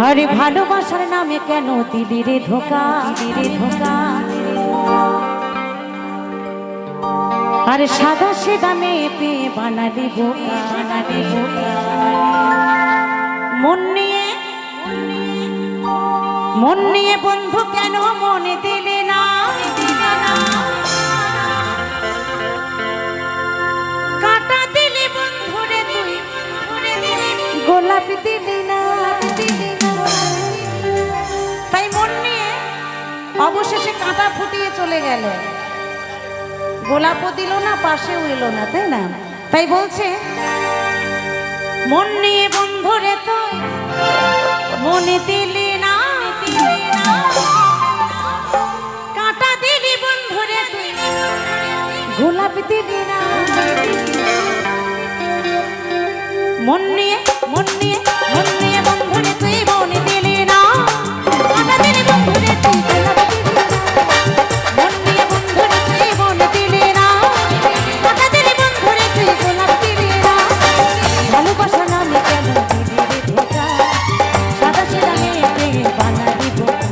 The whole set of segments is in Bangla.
আরে ভালোবাসার নামে কেন দিলি রে ধোকা, দিলি রে ধোকা। আরে সাদা সেদা মেয়ে পেয়ে বানালি বোকা, বানালি বোকা। মন নিয়ে বন্ধু কেন মনে দিলে না, কাটা দিলি বন্ধুরে তুই, গোলাপ দিলি না। তাই মন নিয়ে অবশেষে কাঁটা ফুটিয়ে চলে গেল, গোলাপও দিল না, পাশেও এলো না, তাই না? তাই বলছে মন নিয়ে বন্ধুরে তুই মনে দিলি না, কাঁটা দিলি বন্ধুরে তুই, গোলাপ দিলি না। মন নিয়ে মন নিয়ে মন নিয়ে বন্ধুরে তুই মনে দিলি না, কাঁটা দিলি বন্ধুরে তুই, গোলাপ দিলি না। মন নিয়ে বন্ধুরে তুই মনে দিলি না, কাঁটা দিলি বন্ধুরে তুই, গোলাপ দিলি না। ভালোবাসা নামে কেন দিলি রে ধোকা, সাদা সেদা মেয়ে পেয়ে বানালি বোকা।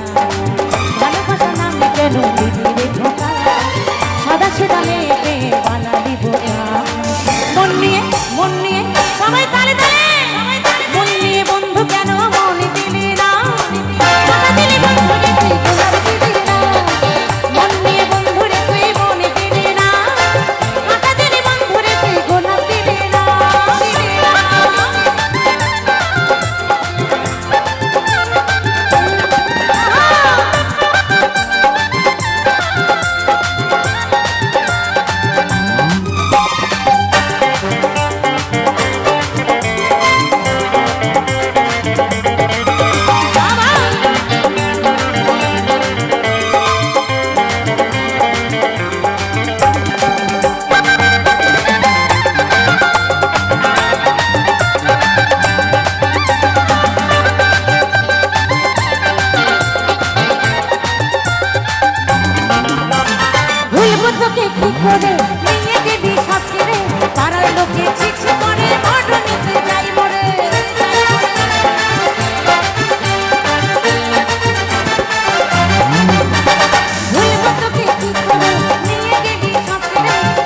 ভালোবাসা নামে কেন দিলি রে ধোকা, সাদা সেদা মেয়ে পেয়ে বানালি বোকা। মন নিয়ে সবাই তালে তালে, মন নিয়ে বন্ধু কেন মনে দিলি না, কাঁটা দিলি বন্ধুরে তুই, গোলাপ দিলি না। মন নিয়ে বন্ধুরে তুই মনে দিলি না, কাঁটা দিলি বন্ধুরে তুই, গোলাপ দিলি না। তোকে কি করে নিয়ে গেলি সাথে, পাড়ার লোকে চিঠি করে অডনিতে যাই মরে। ভুলবো তোকে কি করে নিয়ে গেলি সাথে,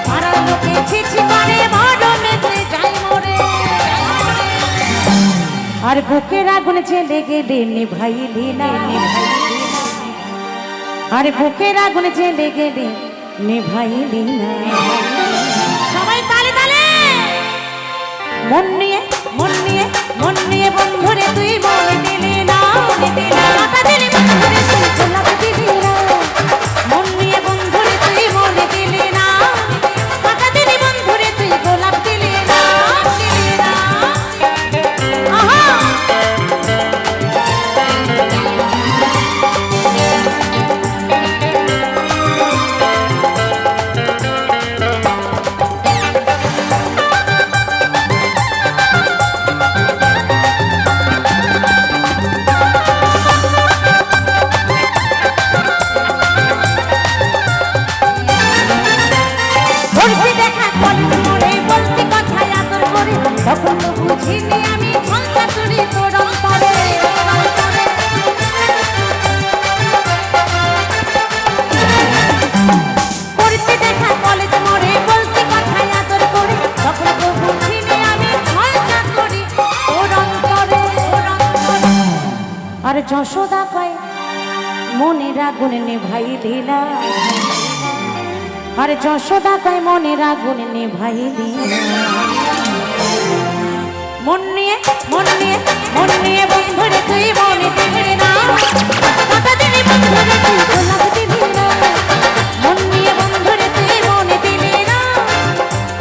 পাড়ার লোকে চিঠি করে অডনিতে যাই মরে। আর বুকের আগুন জ্বেলে গেলে নিভাইলি না, আর বুকের আগুন জ্বেলে গেলে নিভাইলি না। সবাই তালে তালে, মন নিয়ে বন্ধুরে তুই মনে দিলি না, কাঁটা দিলি বন্ধুরে তুই, গোলাপ দিলি না। মন নিয়ে বন্ধুরে তুই মনে দিলি না, কাঁটা দিলি বন্ধুরে তুই, গোলাপ দিলি না, দিলি না। আহা তখন তো বুঝিনি আমি ঝঞ্ঝা তুলি তোর অন্তরে। করতে দেখা কলেজ মোড়ে বলতে কথায় আদর করে, তখন তো বুঝিনি আমি ঝঞ্ঝা তুলি তোর অন্তরে। আর যশোদা কয় মনের আগুন নেভাইলি না, আর যশোদা কয় মনের আগুন নেভাইলি না। মন নিয়ে বন্ধুরে তুই মনে দিলি না, কাঁটা দিলি বন্ধুরে তুই, গোলাপ দিলি না। মন নিয়ে বন্ধুরে তুই মনে দিলি না,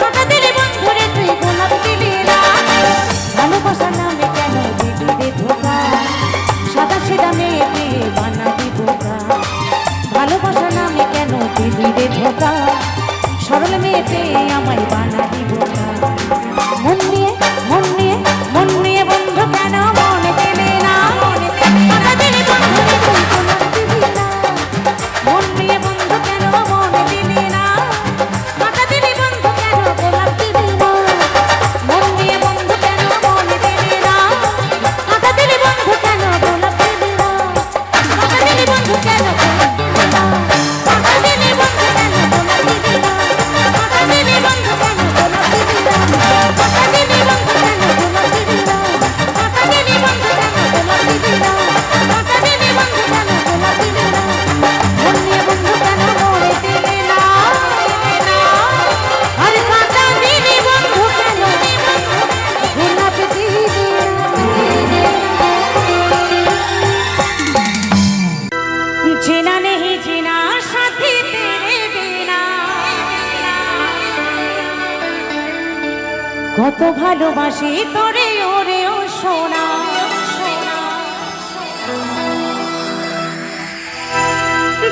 কাঁটা দিলি বন্ধুরে তুই, গোলাপ দিলি না। ভালোবাসার নামে কেন দিলি রে ধোকা, সাদা সেদা মেয়ে পেয়ে বানালি বোকা। ভালোবাসার নামে কেন দিলি রে ধোকা, সরল মেয়ে পেয়ে আমায় বানালি বোকা। মন নিয়ে বন্ধু কেন মনে দিলি কত ভালোবাসি তোরে ওরে ও সোনা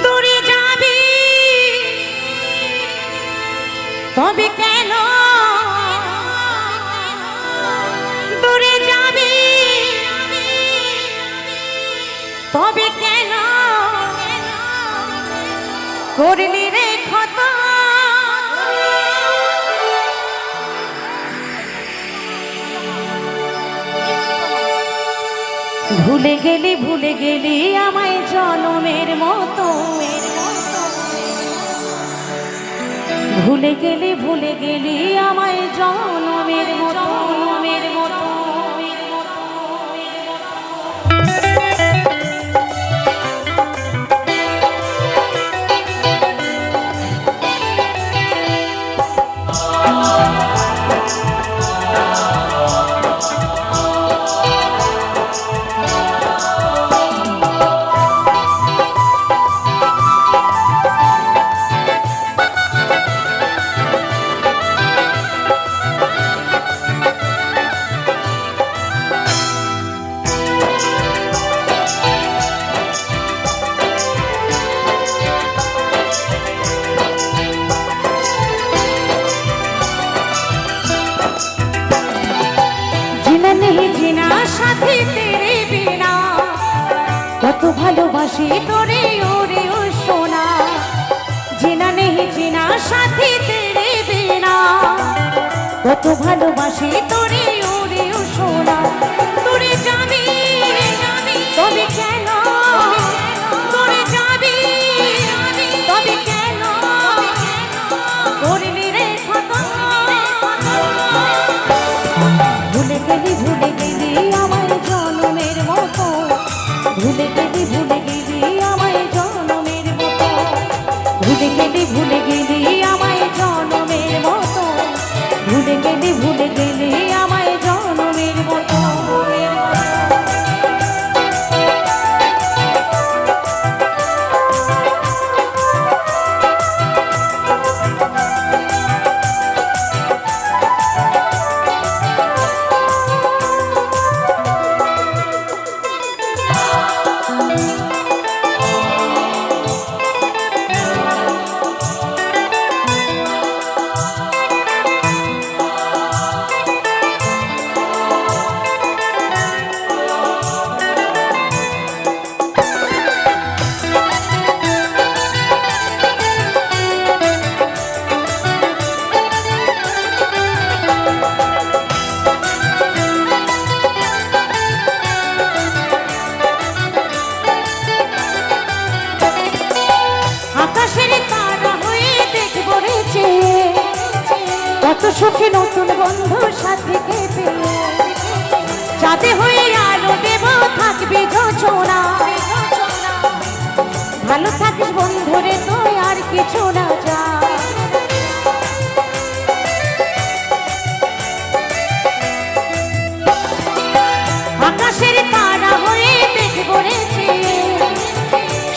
দূরে যাবি তবে কেন দূরে যাবি তবে কেন করলি রে ক্ষত ভুলে গেলি আমায় জনমের মতো ভুলে গেলি আমায় জনমের মতো সাথী তেরে বিনা কত ভালোবাসি তোরে ওরে ও সোনা জিনা নেই জিনা সাথী তেরে বিনা কত ভালোবাসি তোরে ওরে ও সোনা তোরে যাবি তবে কেন তোরে যাবি তবে কেন করলি রে ক্ষত ভুলে গেলি আমায় জনমের মতো ভুলে গেলি আমায় জনমের মতো ভুলে গেলি আমায় জনমের মতো ভুলে গেলি আমায় জনমের মতো কত সুখী নতুন বন্ধুর সাথে কেঁপে যাতে হয়ে আলো দেব থাকবি যোজনা ভালো থাকিস বন্ধুরে তুই আর কিছু না যা আকাশের তারা হয়ে দেখব রে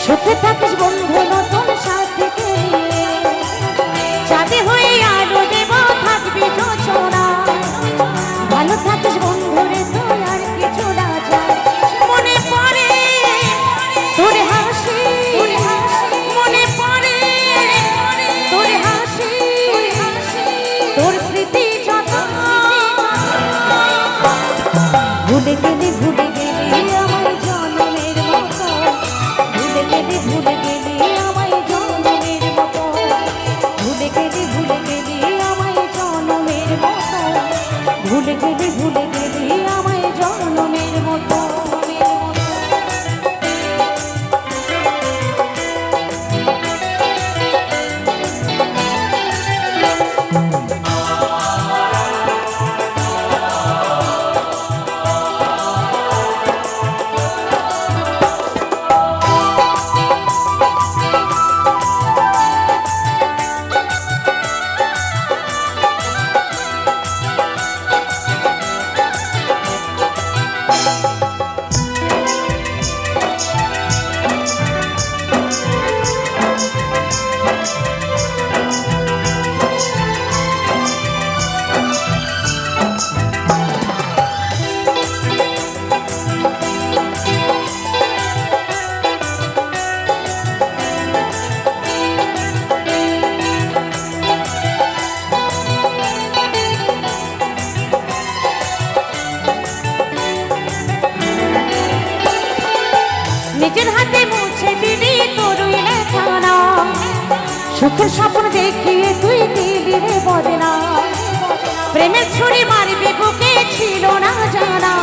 সুখে থাকিস বন্ধু নতুন সাথীকে যাতে হয়ে আলো দেব থাকবি যোজনা ভালো থাকিস বন্ধুরে তুই আর কিছু না যায় মনে পড়ে তোর হাসি মনে পড়ে তোর হাসি তোর স্মৃতি যত ভুলে গেলি আমার জনমের মতো ভুলে গেলি নিজের হাতে মুছে দিলি তোরই লেখা নাম, সুখের স্বপ্ন দেখিয়ে তুই দিলি রে বদনা, প্রেমের ছুরি মারবি বুকে ছিল না জানা,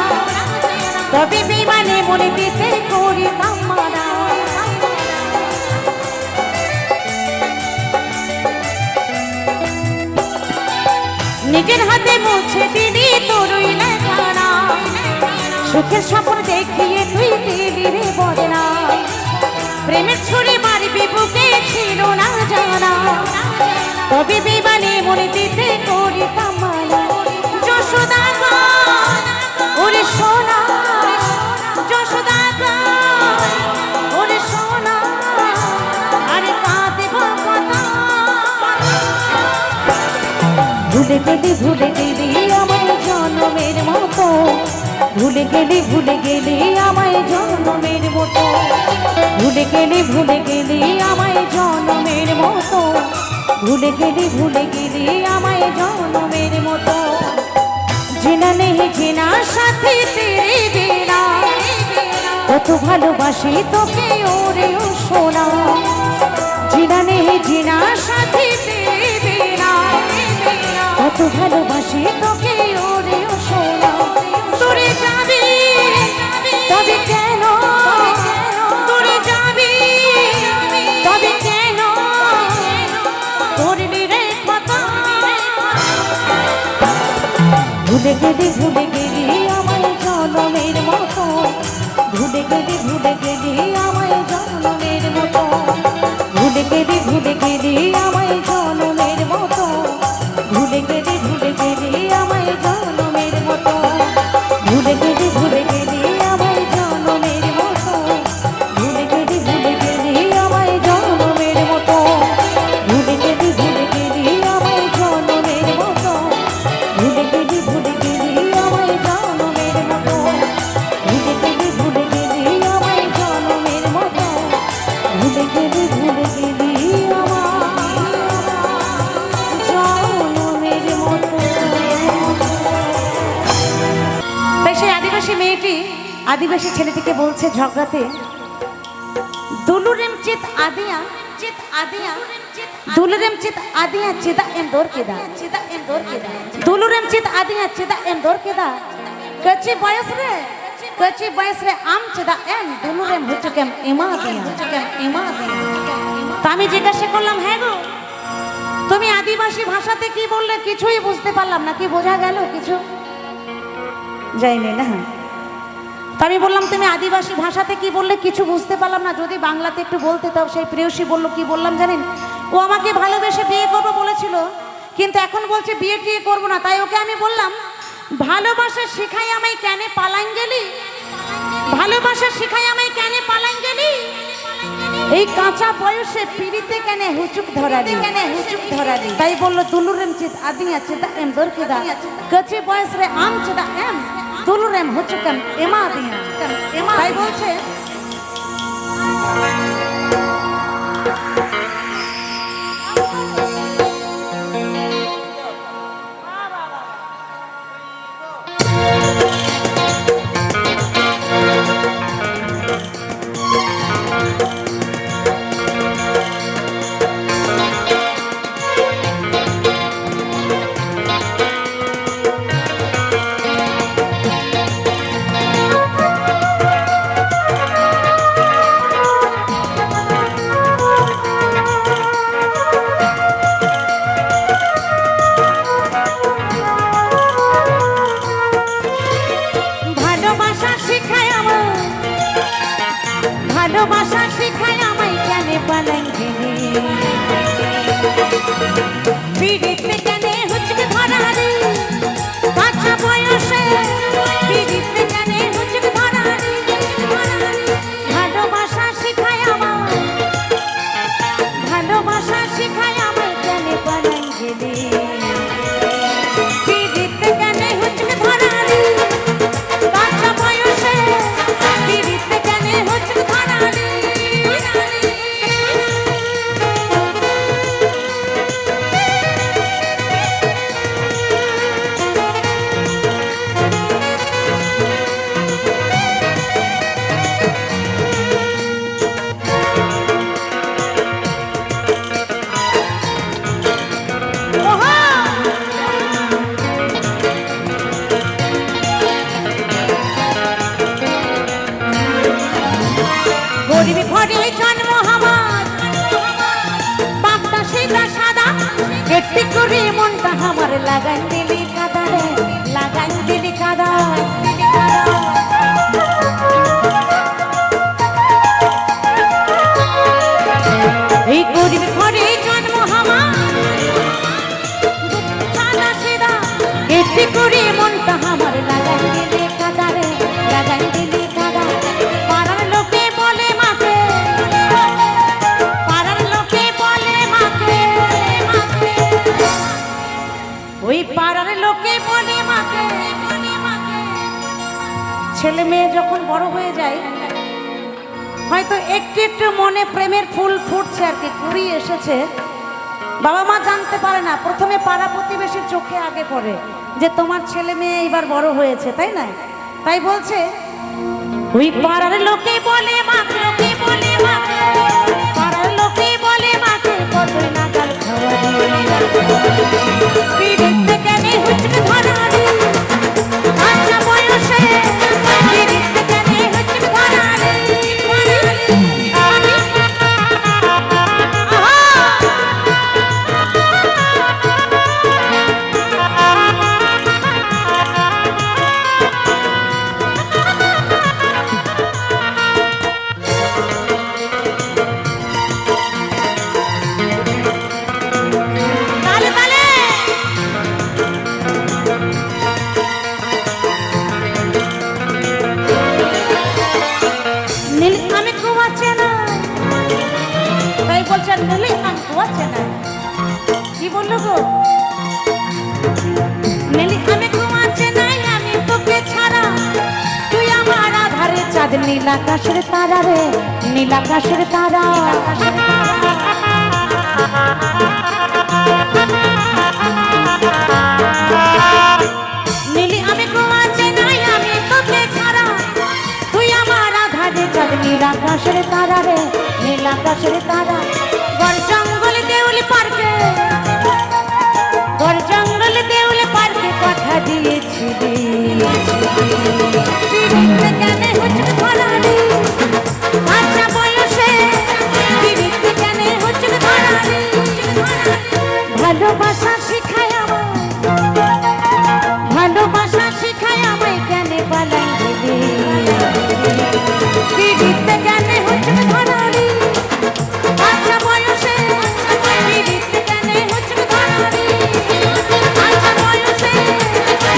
তবে বিমানে মনে দিতে করি মানা। নিজের হাতে মুছে দিলি তোরই লেখা নাম, সুখের স্বপ্ন দেখিয়ে তুই দিলি রে বদনা, প্রেমের ছুরি মারবি বুকে ছিল না জানা, তবে বিমানে মনে দিতে করি কামানা। যশোদা ওরে সোনা, যশোদা ওরে সোনা, আরে কাঁদে কথা, ভুলে গেলি আমায় জন্মের মতো, ভুলে গেলি আমায় জন্মের মতো, ভুলে গেলি আমায় জন্মের মতো, ভুলে গেলি আমায় জন্মের মতো। জিনা নেই জিনা সাথে তেরে বিনা, কত ভালোবাসি তোকে ওরে ও সোনা, জিনা নেই জিনা সাথে তেরে বিনা, কত ভালোবাসি তোকে ওরে ও সোনা। তোরে যাবি তবে কেন, তোরে যাবি তবে কেন, করবি রে কথা। ভুলে গেলি আমায় জন্মের মতো, ভুলে গেলি আমায় জন্মের মতো, ভুলে গেলি আমায় জন্মের মতো, ভুলে গেলি আমায় জন্মের মতো, ভুলে গেলি আমায় জন্মের মতো, ভুলে গেলি আমায় জন্মের মতো, ভুলে গেলি আমায় জন্মের মতো, ভুলে গেলি আমায় জন্মের মতো, ভুলে গেলি আমায় জন্মের মতো, ভুলে গেলি মেয়েটি আদিবাসী ছেলেটিকে বলছে ঝগড়াতে, দুলুরেম চিত আদিয়া চিত আদিয়া, দুলুরেম চিত আদিয়া চিদা এম দোর কেদা, চিদা এম দোর কেদা, দুলুরেম চিত আদিয়া চিদা এম দোর কেদা, কচি বয়স রে আম চিদা এম দুলুরেম হুচুকেম এমা দিয়া, হুচুকেম এমা দিয়া। তো আমি জিজ্ঞাসা করলাম, হ্যাঁ গো তুমি আদিবাসী ভাষাতে কি বললে? কিছুই বুঝতে পারলাম না, কি বোঝা গেল? কিছু যায়নি না। তো আমি বললাম তুমি আদিবাসী ভাষাতে কি বললে? কিছু বুঝতে পারলাম না, যদি বাংলাতে একটু বলতে। তাও সেই প্রেয়সী বললো, কি বললাম জানেন? ও আমাকে ভালোবেসে বিয়ে করবো বলেছিল, কিন্তু এখন বলছে বিয়ে টিয়ে করবো না। তাই ওকে আমি বললাম, ভালোবাসা শিখাই আমায় কেন পালাইন গেলি, ভালোবাসা শিখাই আমায় কেন পালাইন গেলি, এই কাঁচা বয়সে পিড়িতে কেন হুচুক ধরালি, কেন হুচুক ধরালি। তাই বললো, দুলুরেম চিত আদিয়া চিদা এম দোর কেদা, কচি বয়স রে আম চিদা এম দুলুরেম হুচুকেম এমা দিয়া। তাই বলছে হয়তো একটু একটু মনে প্রেমের ফুল ফুটছে আর কি, কুড়ি এসেছে। বাবা মা জানতে পারে না, প্রথমে পাড়া প্রতিবেশীর চোখে আগে পড়ে যে তোমার ছেলে মেয়ে এইবার বড় হয়েছে, তাই না? তাই বলছে ওই পাড়ার লোকে বলে মা, লোকে বলে মা, পাড়ার লোকে বলে মাকে কতই না গাল খাওয়া বিরিতে কেনে হুচকে ধরা রে, আচ্ছা বয়সে বিরিতে কেনে হুচকে ধরা রে। কি বললো গো? নেলি আমি ঘুমাচ্ছে নাই, আমি তোকে ছাড়া তুই আমার আধারে চাঁদ, নীল আকাশের তারা রে, নীল আকাশের তারা। নীলি আমি ঘুমাচ্ছে নাই, আমি তোকে ছাড়া তুই আমার আধারে চাঁদ, নীল আকাশের তারা রে, নীল আকাশের তারা। বন জঙ্গল দেউল পার্কে, বন জঙ্গল দেউল পার্কে কথা দিয়েছিলি, বিরিতে কেনে হুচকে ধরা রে, আচ্ছা বয়সে বিরিতে কেনে হুচকে ধরা রে। ভালোবাসা শিখায় আমায়, ভালোবাসা শিখায় আমায় কেনে পালাই দিলি, বিরিতে কেনে হুচকে ধরা রে, আচ্ছা বয়সে বিরিতে কেনে হুচকে ধরা রে, আচ্ছা বয়সে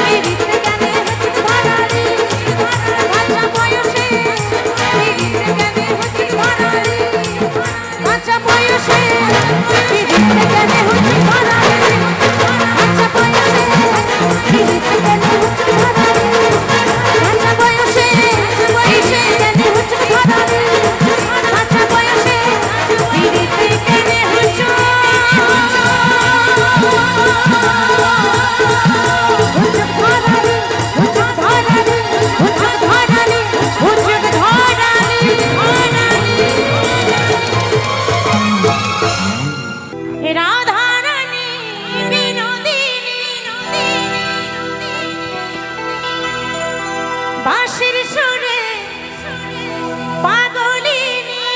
বিরিতে কেনে হুচকে ধরা রে, আচ্ছা বয়সে বিরিতে কেনে হুচকে ধরা রে, আচ্ছা বয়সে বিরিতে কেনে হুচকে ধরা রে, আচ্ছা বয়সে বিরিতে কেনে হুচকে ধরা রে, আচ্ছা বয়সে বয়সে কেনে হুচকে ধরা রে, আচ্ছা বয়সে বিরিতে কেনে হুচকে রাধারানী বিনোদিনী, বাঁশির সুরে পাগলিনী,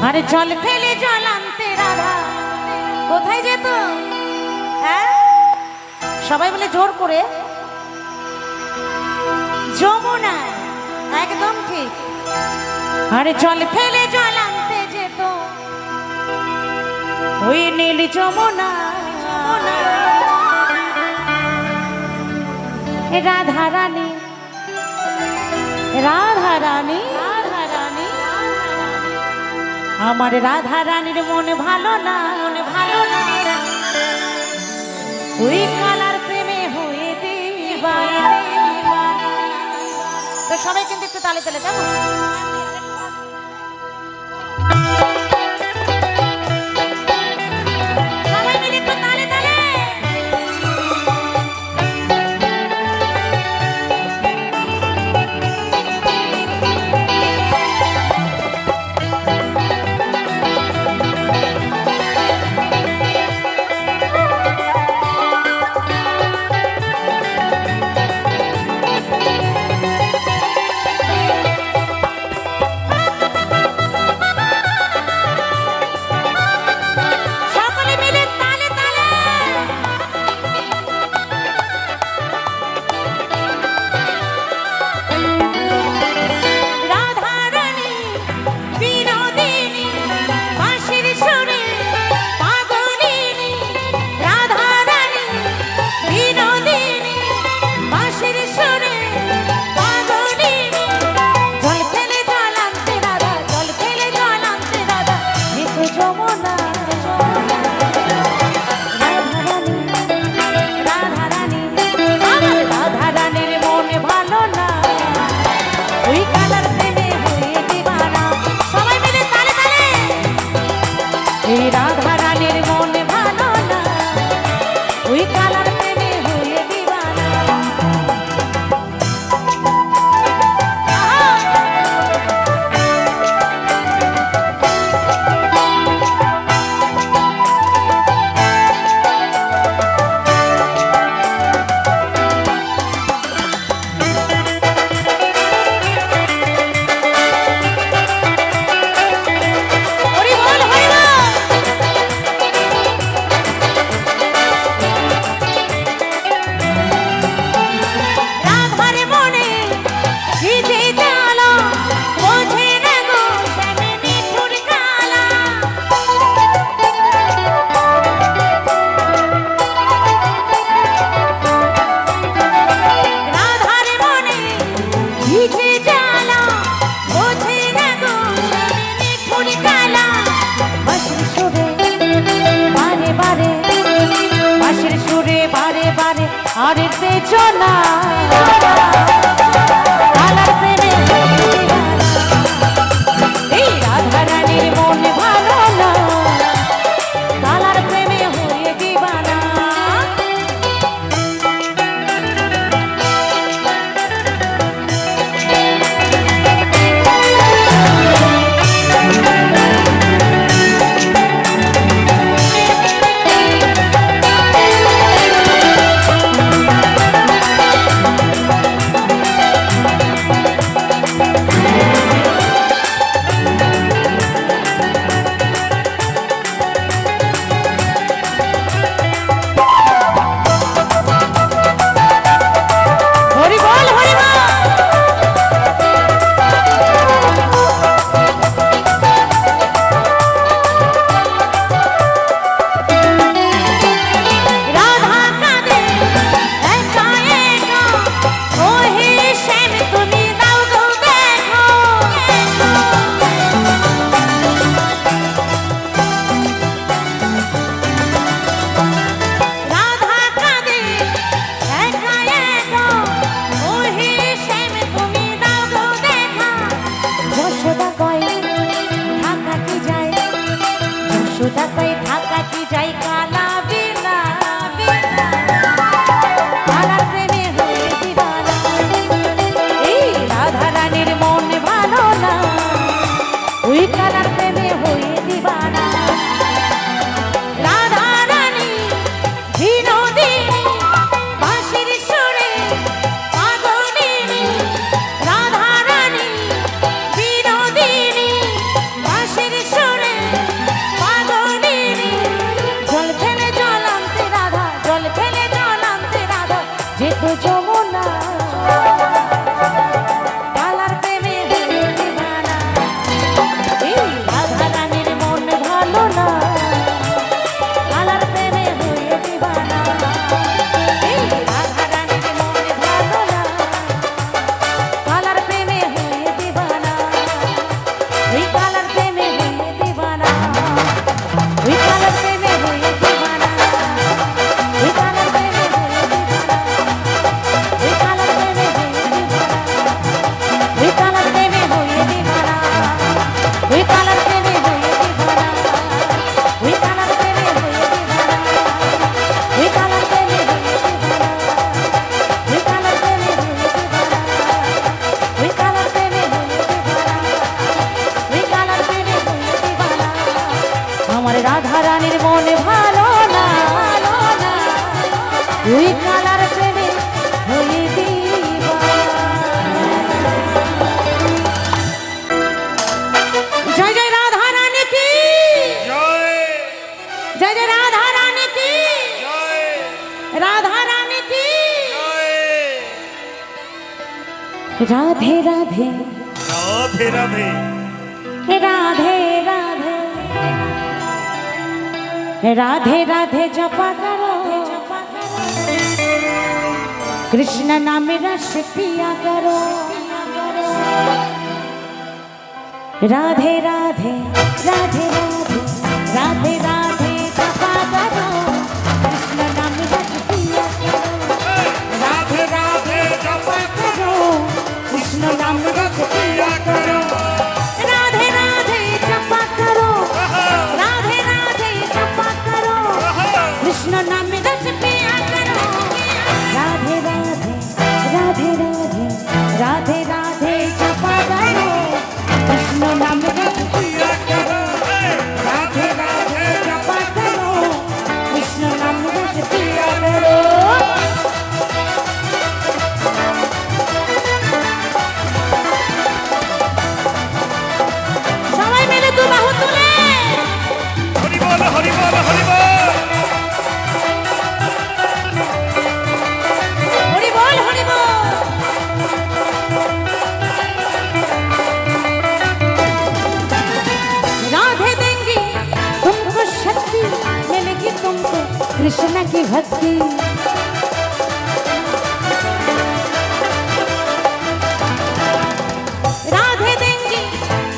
আরে জল ফেলে জল আনতে রাধা কোথায় যেত? হ্যাঁ সবাই বলে জোর করে, যমুনা। একদম ঠিক। আরে জল ফেলে জল আনতে যেত ওই নীল যমুনা, রাধারানী, রাধারানী, রাধারানী। আমার রাধারানীর মন ভালো না, মন ভালো না, ওই কালার প্রেমে হয়ে দিবানা। তো সবাই কিন্তু একটু তালে তালে কেমন? সবাই মিলে একটু তালে তালে। ওই কালার প্রেমে হয়ে দিবানা সবাই মিলে তালে তালে এই রাধা রানীর মন ভালো না ওই কালার প্রেমে হয়ে দিবানা আর পেছনা কালার প্রেমে এই রাধা রানীর মন ভালো না কালার প্রেমে হয়ে দিবানা রাধা রানীর মন ভালো না ওই কালার প্রেমে হয়ে জয় জয় রাধা রানী কি জয় জয় রাধা রানী কি রাধা রানী কি রাধে রাধে রাধে রাধে রাধे राधे राधे राधे जपा करो कृष्ण नाम रस पिया करो राधे राधे राधे राधे राधे राधे जपा करो कृष्ण नाम रस पिया करो राधे राधे जपा करो कृष्ण नाम नाम रस पिया करो राधे राधे जपा करो राधे राधे जपा करो कृष्ण नाम रस पिया करो राधे राधे राधे राधे राधे राधे जपा करो कृष्ण नाम रस पिया करो राधे राधे जपा करो कृष्ण नाम रस पिया करो সবাই মিলে দু বাহু তুলে হরি বল হরি বল হরি বল হরি বল হরি বল राधे देंगी तुमको शक्ति मिलेगी तुमको कृष्ण की भक्ति राधे देंगी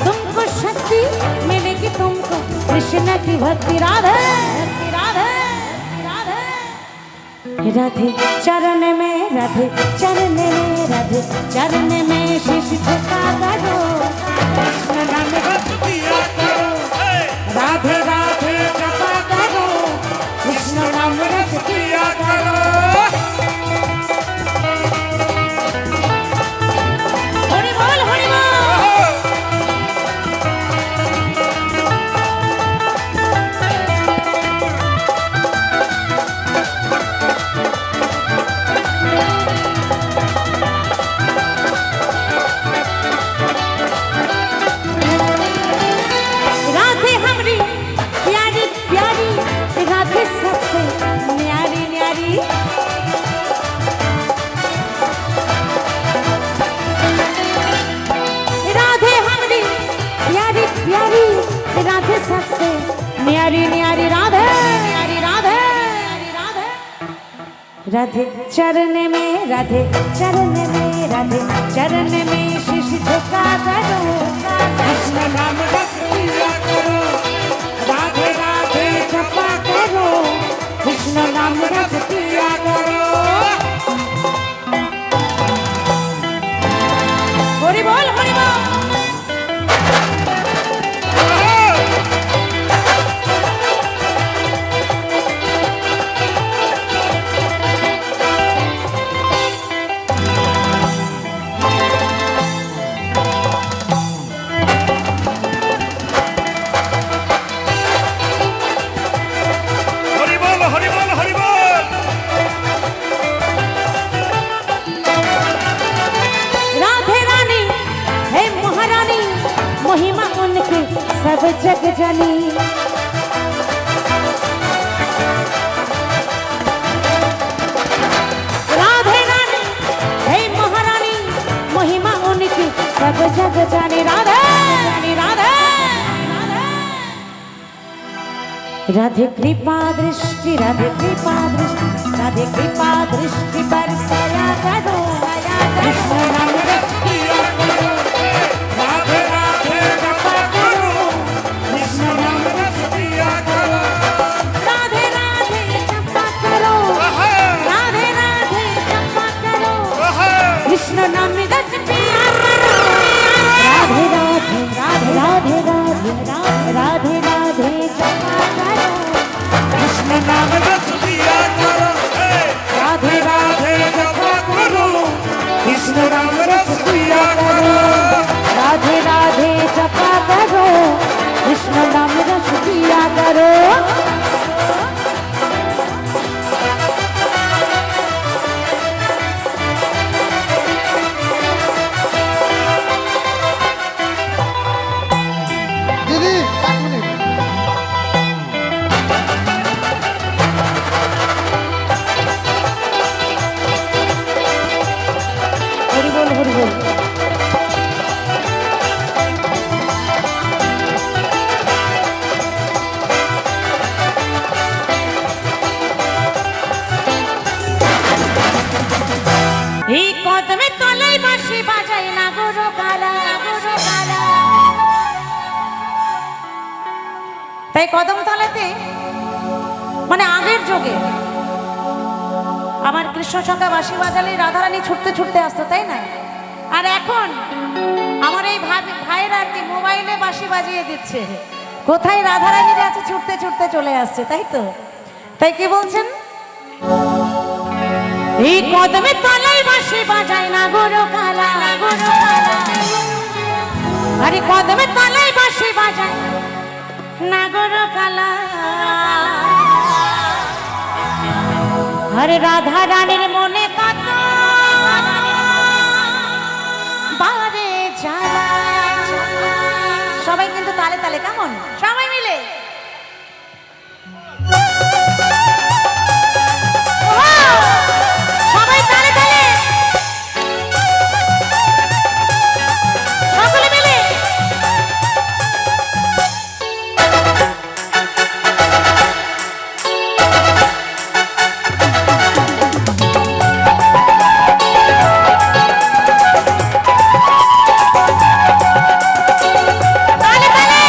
तुमको शक्ति मिलेगी तुमको कृष्ण की भक्ति राधे राधे राधे राधे चरण में राधे चरण में राधे चरण में शीश झुका करो कृष्ण नाम रस पिया करो राधे राधे जपा करो कृष्ण नाम रस पिया करो हरि बोल हरि बोल राधे हमरी प्यारी प्यारी राधे सबसे न्यारी न्यारी राधे हमरी प्यारी प्यारी राधे सबसे न्यारी न्यारी राधे न्यारी राधे राधे राधे चरण में राधे चरण में राधे चरण में शीश झुका करो कृष्ण नाम रस पिया करो राधे राधे जपा करो कृष्ण नाम रस पिया करो हरि बोल हरि बोल হরি বল হরি বল হরি বল राधे रानी है महारानी महिमा उनकी सब जग जानी राधे रानी है महारानी महिमा उनकी सब जग जानी राधे रानी राधे राधे कृपा दृष्टि राधे कृपा दृष्टि राधे कृपा दृष्टि बरसाया करो कृष्ण नाम रस पिया करो राधे राधे जपा करो कृष्ण नाम रस पिया करो राधे राधे जपा करो राधे राधे जपा करो कृष्ण नाम रस पिया करो राधे राधे राधे राधे राधे राधे राधे जपा करो कृष्ण नाम रस पिया करो राधे राधे जपा करो कृष्ण नाम रस पिया करो राधे राधे जपा करो कृष्ण नाम रस पिया करो দিদি এক মিনিট हरि बोल हरि बोल এই কদমে তলায় বাঁশি বাজাই না গুরু কালা তাই কদম তলাতে মানে আগের যুগে আমার কৃষ্ণ সখা বাঁশি বাজালে রাধারানী ছুটতে ছুটতে আসতো তাই না আর এখন আমার এই ভাইরা আর কি মোবাইলে বাঁশি বাজিয়ে দিচ্ছে, কোথায় রাধারানীর আছে ছুটতে ছুটতে চলে আসছে, তাই তো? তাই কি বলছেন? এই কদমে তলায় বাঁশি বাজায় না গুরু কালা, গুরু কালা। আরে কদমে তলায় বাঁশি বাজায় না গুরু কালা। আরে রাধা রানীর মনে কত বারে জ্বালা। সবাই কিন্তু তালে তালে, কেমন সবাই মিলে সবাই তালে তালে সকলে মিলে। তালে তালে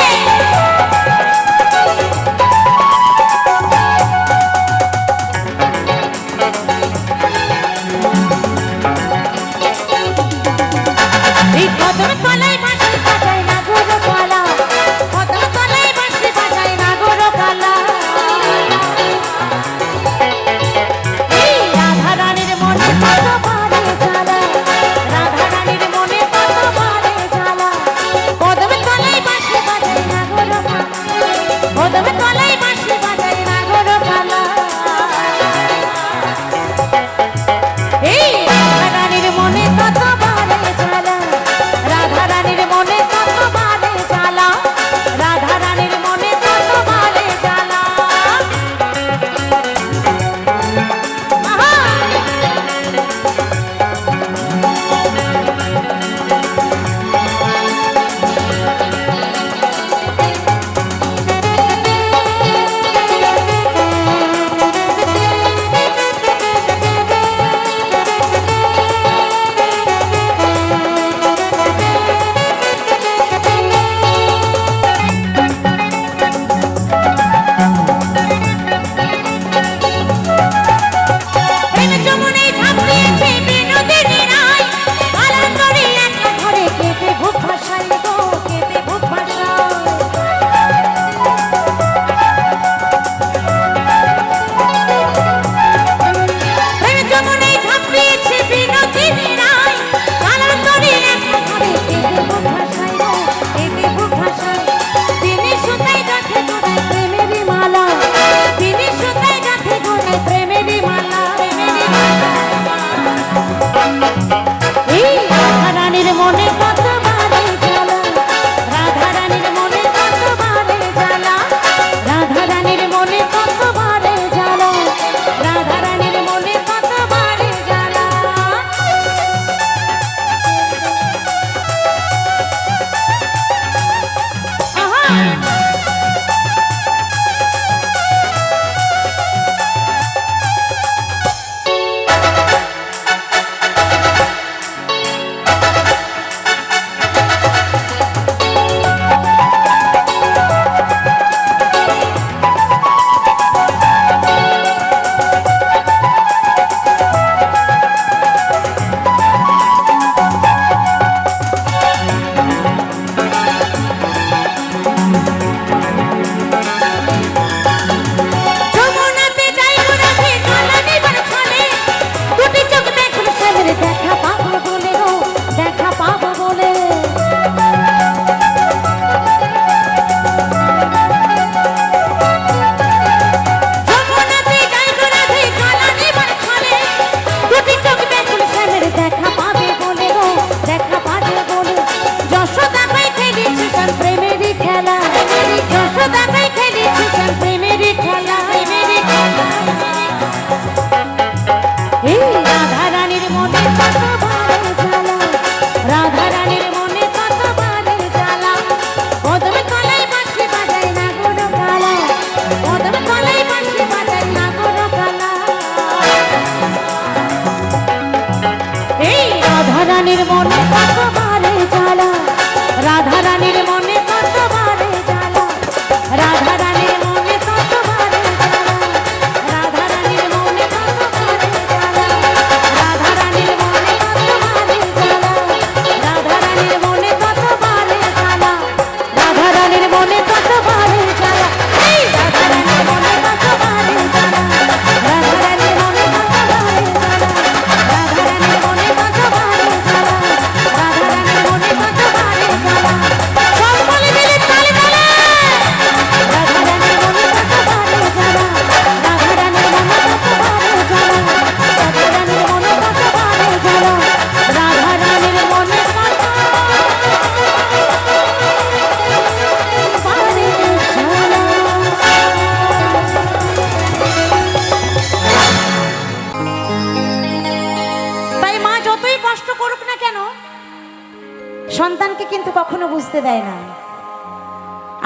সন্তানকে কিন্তু কখনো বুঝতে দেয় না।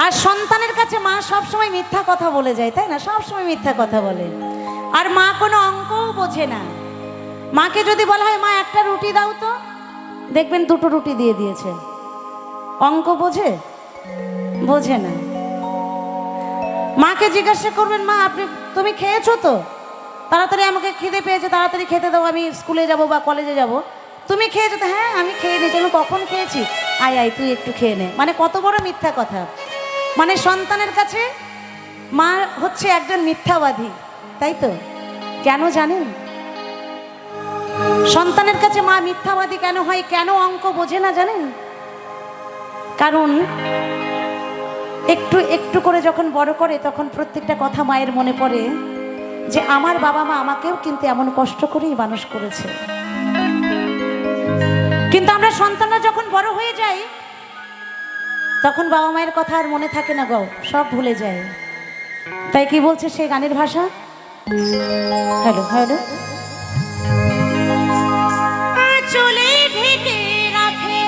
আর সন্তানের কাছে মা সবসময় মিথ্যা কথা বলে যায়, তাই না? সবসময় মিথ্যা কথা বলে। আর মা কোনো অঙ্কও বোঝে না। মাকে যদি বলা হয় মা একটা রুটি দাও তো, দেখবেন দুটো রুটি দিয়ে দিয়েছে। অঙ্ক বোঝে? বোঝে না। মাকে জিজ্ঞাসা করবেন মা তুমি খেয়েছো তো? তাড়াতাড়ি আমাকে খিদে পেয়েছে, তাড়াতাড়ি খেতে দাও, আমি স্কুলে যাব বা কলেজে যাব। তুমি খেয়েছো তো? হ্যাঁ আমি খেয়ে নিয়েছি। আমি কখন খেয়েছি? আয় আয় তুই একটু খেয়ে নে। মানে কত বড় মিথ্যা কথা। মানে সন্তানের কাছে মা হচ্ছে একজন মিথ্যাবাদী, তাই তো? কেন জানেন সন্তানের কাছে মা মিথ্যাবাদী কেন হয়, কেন অঙ্ক বোঝে না জানেন? কারণ একটু একটু করে যখন বড় করে তখন প্রত্যেকটা কথা মায়ের মনে পড়ে যে আমার বাবা মা আমাকেও কিন্তু এমন কষ্ট করেই মানুষ করেছে। কিন্তু আমরা সন্তানরা যখন বড় হয়ে যাই তখন বাবা মায়ের কথা আর মনে থাকে না গো, সব ভুলে যায়। তাই কি বলছে সেই গানের ভাষা? হ্যালো হ্যালো, চলে ঢেকে রাখে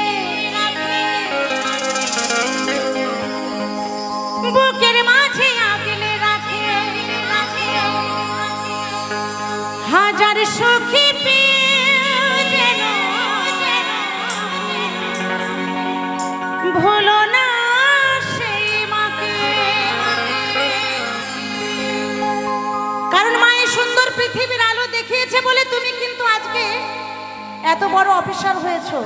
বুকের মাঝে আগলে রাখে হাজার সখী যেন ভুলো না সেই মাকে। কারণ মায়ের সুন্দর পৃথিবীর আলো দেখিয়েছে বলে তুমি কিন্তু আজকে এত বড় অফিসার হয়েছো,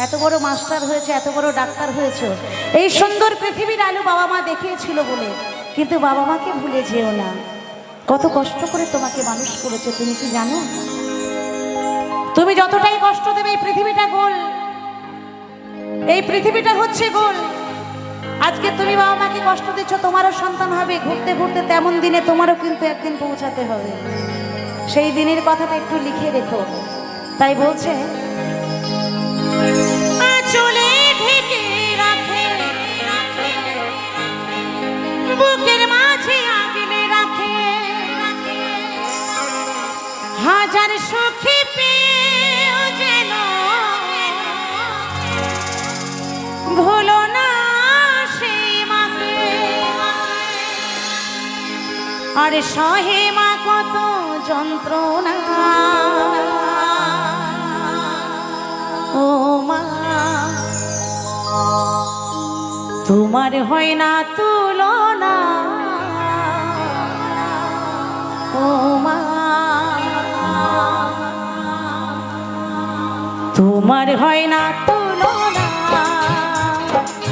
এত বড় মাস্টার হয়েছে, এত বড় ডাক্তার হয়েছো। এই সুন্দর পৃথিবীর আলো বাবা মা দেখিয়েছিল বলে। কিন্তু বাবা মাকে ভুলে যেও না, কত কষ্ট করে তোমাকে মানুষ করেছে তুমি কি জানো? তুমি যতটাই কষ্ট দেবে এই পৃথিবীটা গোল, এই পৃথিবীটা হচ্ছে গোল। আজকে তুমি বাবা মাকে কষ্ট দিচ্ছ, তোমারও সন্তান হবে, ঘুরতে ঘুরতে তেমন দিনে তোমারও কিন্তু একদিন পৌঁছাতে হবে। সেই দিনের কথাটা একটু লিখে রেখো। তাই বলছে চলে ঢেকে রাখে বুকের মাঝে আগলে রাখে হাজার সখী পেয়েও যেন ভুলো না সেই মাকে। আর সহে মা কত যন্ত্রণা, ও মা তোমার হয় না তুলনা, ও মা তোমার হয় না তুলনা,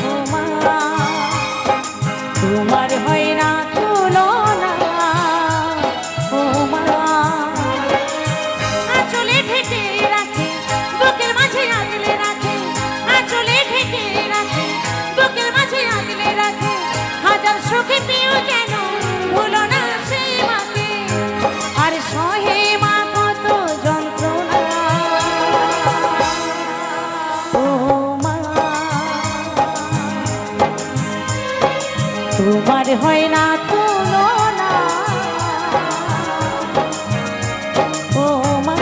ও মা তোমার হয় না তুলনা, ও মা আঁচলে ঢেকে রাখে বুকের মাঝে আগলে রাখে, আঁচলে ঢেকে রাখে বুকের মাঝে আগলে রাখে হাজার সুখে পেয়েও যেন ভুলো না সেই মাকে। আর সহে মা কত যন্ত্রণা, ও মা তোমার হয় না তুলনা, ও মা।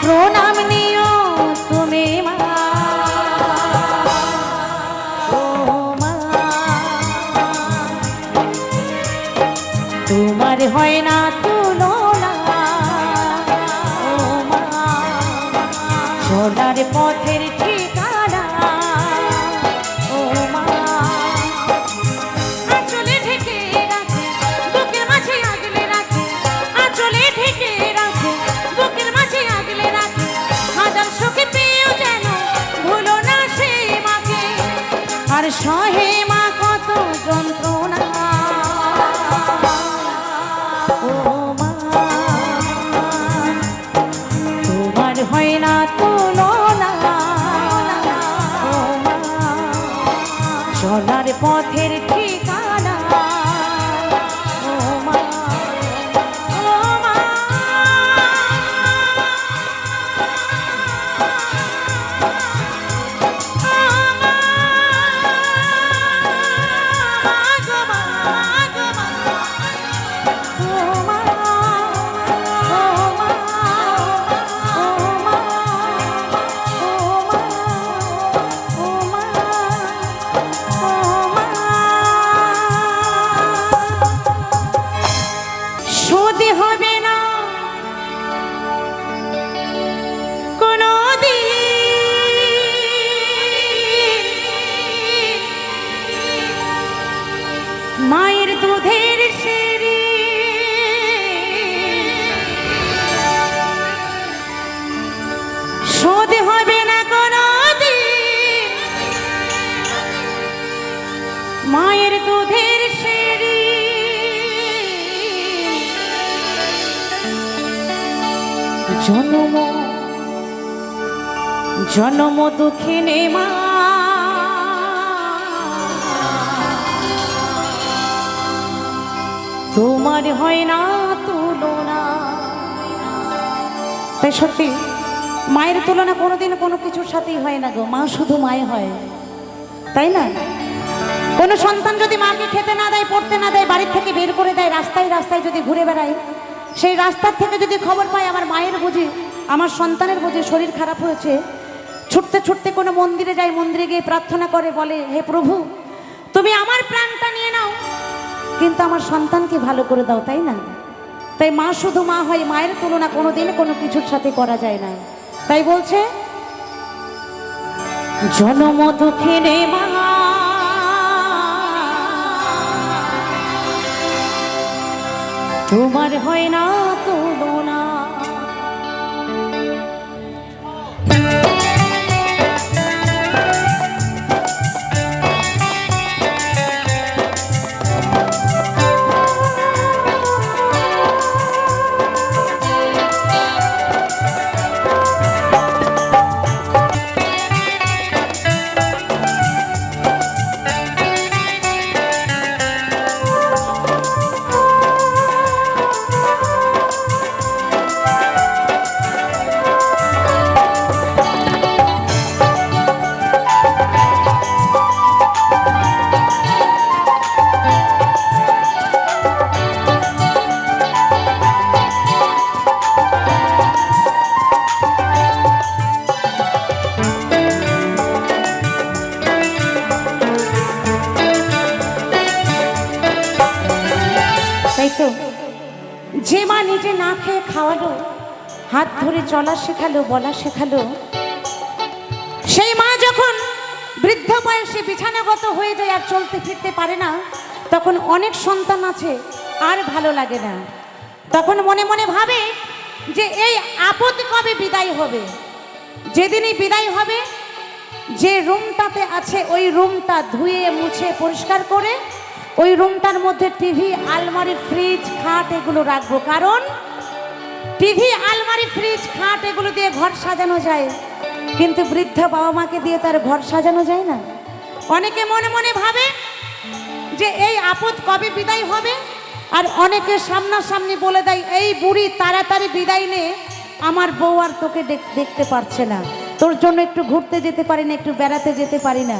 প্রণাম নিও তুমি মা, ও মা, তোমার হয় না তুলনা, ও মা, চলার পথের ঠিকানা, ও মা, আঁচলে ঢেকে রাখে, বুকের মাঝে আগলে রাখে, আঁচলে ঢেকে রাখে, বুকের মাঝে আগলে রাখে, হাজার সুখে পেয়েও যেন ভুলো না সেই মাকে, আর সহে মা কত যন্ত্রণা, ও মা, তোমার হয় না তুলনা, ও মা, চলার পথের ঠিকানা, ও মা, ও মা, শোধে হবে না কোনো মায়ের দুধের সেরি, শোধ হবে না কোনো মায়ের দুধের সেরি, জন্ম জন্ম দুঃখিনী মা, তোমার হয় না তুলনা। তাই সত্যি মায়ের তুলনা কোনোদিন কোনো কিছুর সাথেই হয় না গো, মা শুধু মায় হয়, তাই না? কোনো সন্তান যদি মাকে খেতে না দেয়, পড়তে না দেয়, বাড়ির থেকে বের করে দেয়, রাস্তায় রাস্তায় যদি ঘুরে বেড়ায়, সেই রাস্তার থেকে যদি খবর পায় আমার মায়ের বুঝি, আমার সন্তানের বুঝি শরীর খারাপ হয়েছে, ছুটতে ছুটতে কোনো মন্দিরে যায়, মন্দিরে গিয়ে প্রার্থনা করে, বলে হে প্রভু তুমি আমার প্রাণটা নিয়ে নাও, কিন্তু আমার সন্তানকে ভালো করে দাও, তাই না? তাই মা শুধু মা হয়, মায়ের তুলনা কোনোদিন কোনো কিছুর সাথে করা যায় না। তাই বলছে জনম দুঃখিনী মা, তোমার হয় না তুলনা। যে মা নিজে না খেয়ে খাওয়ালো, হাত ধরে চলা শেখালো, বলা শেখালো, সেই মা যখন বৃদ্ধ বয়সে বিছানাগত হয়ে যায় আর চলতে ফিরতে পারে না, তখন অনেক সন্তান আছে আর ভালো লাগে না, তখন মনে মনে ভাবে যে এই আপদ কবে বিদায় হবে। যেদিনই বিদায় হবে, যে রুমটাতে আছে ওই রুমটা ধুয়ে মুছে পরিষ্কার করে ওই রুমটার মধ্যে টিভি, আলমারি, ফ্রিজ, খাট এগুলো রাখবো, কারণ টিভি, আলমারি, ফ্রিজ, খাট এগুলো দিয়ে ঘর সাজানো যায়, কিন্তু বৃদ্ধ বাবা মাকে দিয়ে তার ঘর সাজানো যায় না। অনেকে মনে মনে ভাবে যে এই আপদ কবে বিদায় হবে, আর অনেকে সামনাসামনি বলে দেয় এই বুড়ি তাড়াতাড়ি বিদায় নে, আমার বউ আর তোকে দেখতে পারছে না, তোর জন্য একটু ঘুরতে যেতে পারি না, একটু বেড়াতে যেতে পারি না,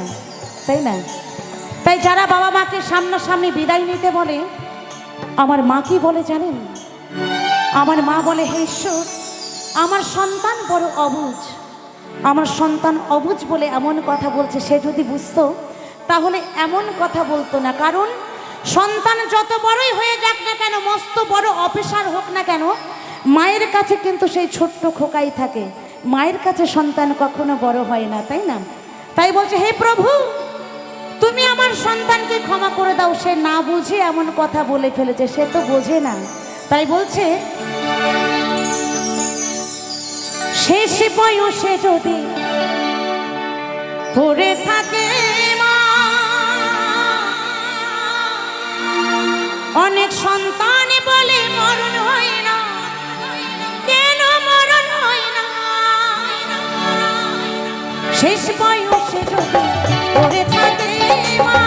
তাই না? তাই যারা বাবা মাকে সামনাসামনি বিদায় নিতে বলে, আমার মা কি বলে জানেন? আমার মা বলে হে ঈশ্বর, আমার সন্তান বড় অবুঝ, আমার সন্তান অবুঝ বলে এমন কথা বলছে। সে যদি বুঝতো তাহলে এমন কথা বলতো না। কারণ সন্তান যত বড়ই হয়ে যাক না কেন, মস্ত বড় অফিসার হোক না কেন, মায়ের কাছে কিন্তু সেই ছোট্ট খোকাই থাকে। মায়ের কাছে সন্তান কখনো বড় হয় না, তাই না? তাই বলছে, হে প্রভু, তুমি আমার সন্তানকে ক্ষমা করে দাও। সে না বুঝে এমন কথা বলে ফেলেছে, সে তো বোঝে না। তাই বলছে, শেষ বয়সে যদি পড়ে থাকে মা, অনেক সন্তান বলে মরণ হয় না, কেন মরণ হয় না? শেষ বয়সে যদি পড়ে থাকে মা,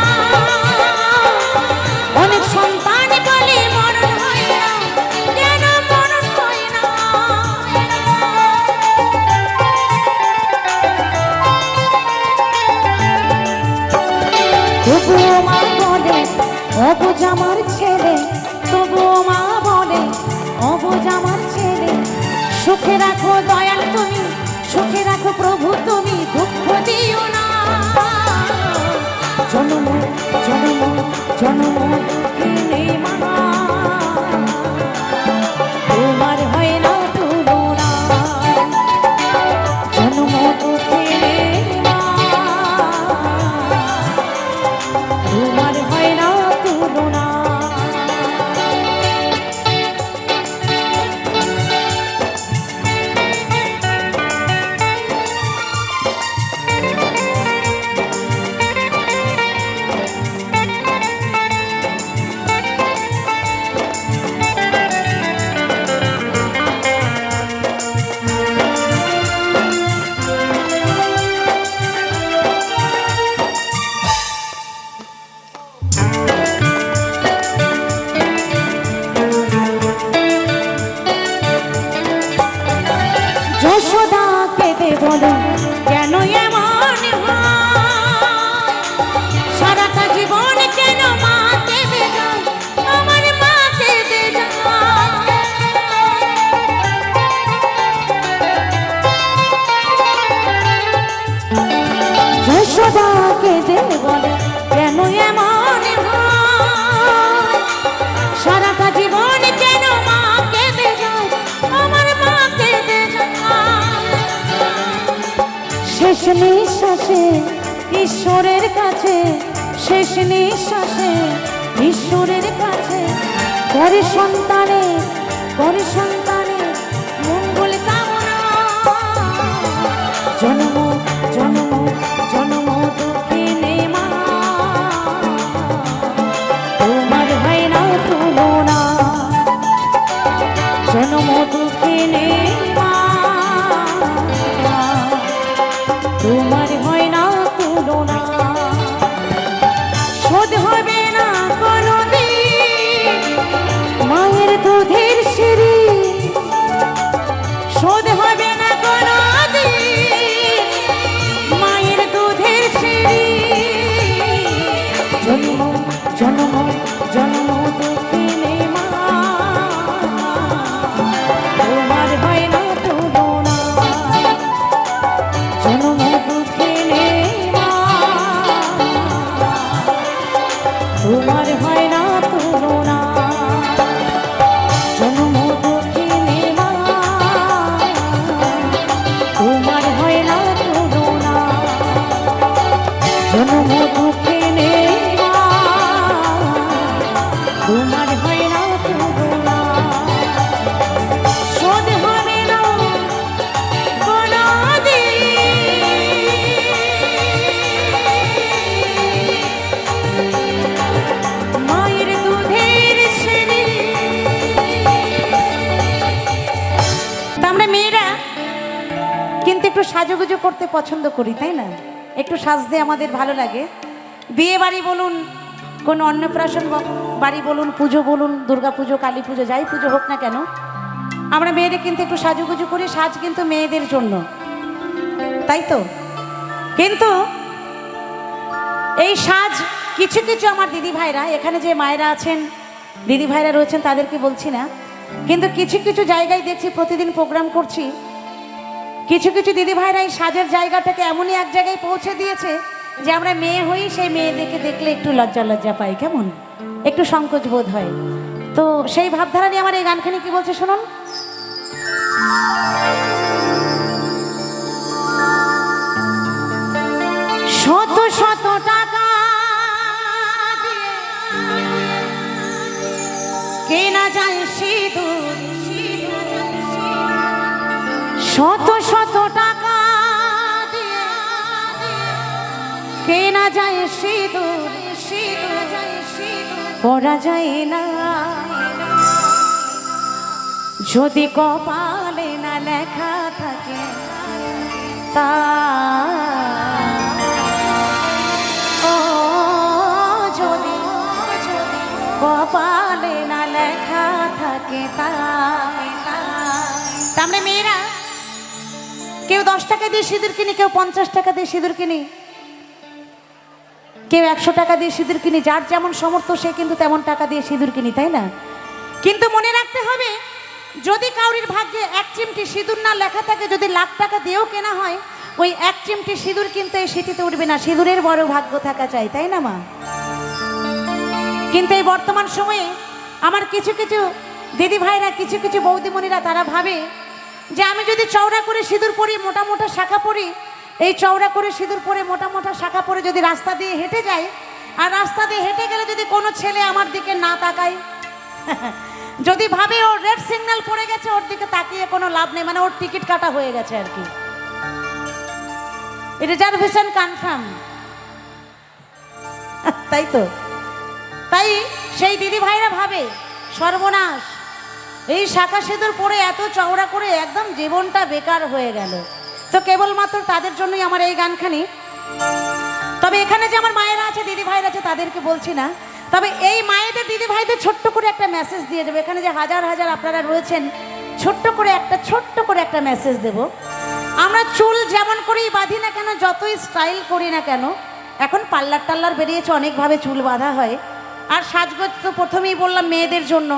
অনেক সন্তান বলে মরণ হয় না, কেন মরণ হয় না? তবুও মা বলে অবুঝ আমার ছেলে, তবুও মা বলে অবুঝ আমার ছেলে। সুখে রাখো দয়াল তুমি, সুখে রাখো প্রভু তুমি, দুঃখ দিও না। জনম জনম জনম দুঃখিনী মা, তোমার হয় না তুলনা। জনম দুঃখিনী মা, তোমার হয় না তুলনা। যশোদাকে দে বলো কেন এমন হয়, সারাটা জীবন কেন মাকে দে যায়, আমার মাকে দে যায়। যশোদাকে দে বলো কেন এমন হয়, সারাটা জীবন কেন মাকে দে যায়, আমার মাকে দে যায়। শেষ নিঃশ্বাসে ঈশ্বরের কাছে, শেষ নিঃশ্বাসে ঈশ্বরের কাছে করে সন্তানে, করে সন্তানে মঙ্গল কামনা। জন্ম জন্ম জন্ম দুঃখিনী মা, তোমার হয় না তুলনা। জন্ম দুঃখিনী মা, তোমার হয় না তুলনা। শোধ হবে না কোনদিন মায়ের দুধের সিঁড়ি, শোধ হবে না কোনদিন মায়ের দুধের সিঁড়ি। জন্ম জন্ম জন্ম দুঃখিনী মা, তোমার হয় না তুলনা। জন্ম দুঃখিনী মা, তোমার হয় না তুলনা। জন্ম দুঃখিনী মা, তোমার হয় না তুলনা। জন্ম দুঃখিনী মা, তোমার হয় না তুলনা। শোধ হবে না মায়ের দুধের সিঁড়ি। তা আমরা মেয়েরা কিন্তু একটু সাজুগুজু করতে পছন্দ করি, তাই না? একটু সাজতে আমাদের ভালো লাগে। বিয়ে বাড়ি বলুন, কোনো অন্নপ্রাশন বাড়ি বলুন, পুজো বলুন, দুর্গা পুজো, কালী পুজো, যাই পুজো হোক না কেন, আমরা মেয়েরা কিন্তু একটু সাজুগুজু করি। সাজ কিন্তু মেয়েদের জন্য, তাই তো? কিন্তু এই সাজ কিছু কিছু আমার দিদি ভাইরা, এখানে যে মায়েরা আছেন, দিদি ভাইরা রয়েছেন, তাদেরকে বলছি না, কিন্তু কিছু কিছু জায়গায় দেখছি প্রতিদিন প্রোগ্রাম করছি, কিছু কিছু দিদি ভাইরা এই সাজের জায়গাটাকে এমনই এক জায়গায় পৌঁছে দিয়েছে যে আমরা মেয়ে হই, সেই মেয়েদেরকে দেখলে একটু লজ্জা লজ্জা পাই, কেমন একটু সংকোচ বোধ হয়। তো সেই ভাবধারা নিয়ে আমার এই গানখানি কি বলছে শুনুন। শত শত টাকা দিয়ে কেনা যায় সিঁদুর, শত শত টাকা দিয়ে কেনা যায় সিঁদুর, পরা যায় না যদি কপালে না লেখা থাকে তা। যদি কপালে না লেখা থাকে তা। আমরা মেয়েরা কেউ 10 টাকা দিয়ে সিঁদুর কিনি, কেউ 50 টাকা দিয়ে সিঁদুর কিনি, কেউ 100 টাকা দিয়ে সিঁদুর কিনি, যার যেমন সমর্থ সে কিন্তু তেমন টাকা দিয়ে সিঁদুর কিনি, তাই না? কিন্তু মনে রাখতে হবে, যদি কাউরির ভাগ্যে 1 চিমটি সিঁদুর না লেখা থাকে, যদি লাখ টাকা দিয়েও কেনা হয়, ওই 1 চিমটি সিঁদুর কিন্তু এই সিঁথিতে উঠবে না। সিঁদুরের বড় ভাগ্য থাকা চাই, তাই না মা? কিন্তু এই বর্তমান সময়ে আমার কিছু কিছু দিদি ভাইরা, কিছু কিছু বৌদিমণিরা তারা ভাবে যে আমি যদি চওড়া করে সিঁদুর পরি, মোটা মোটা শাখা পরি, এই চওড়া করে সিঁদুর পরে মোটা মোটা শাখা পরে যদি রাস্তা দিয়ে হেঁটে যাই, আর রাস্তা দিয়ে হেঁটে গেলে যদি কোনো ছেলে আমার দিকে না তাকায়, যদি ভাবে ওর রেড সিগন্যাল পড়ে গেছে, ওর দিকে তাকিয়ে কোনো লাভ নেই, মানে ওর টিকিট কাটা হয়ে গেছে আর কি, রিজার্ভেশন কনফার্ম, তাই তো? তাই সেই দিদি ভাইরা ভাবে সর্বনাশ, এই শাখা সিঁদুর পরে এত চওড়া করে একদম জীবনটা বেকার হয়ে গেল। তো কেবলমাত্র তাদের জন্যই আমার এই গানখানি। তবে এখানে যে আমার মায়েরা আছে, দিদি ভাইরা আছে, তাদেরকে বলছি না, তবে এই মায়েদের দিদি ভাইদের ছোট্ট করে একটা মেসেজ দিয়ে দেবো। এখানে যে হাজার হাজার আপনারা রয়েছেন, ছোট্ট করে একটা মেসেজ দেব। আমরা চুল যেমন করেই বাঁধি না কেন, যতই স্টাইল করি না কেন, এখন পার্লার টাল্লার বেরিয়েছে, অনেকভাবে চুল বাঁধা হয়। আর সাজগোজ তো প্রথমেই বললাম মেয়েদের জন্য।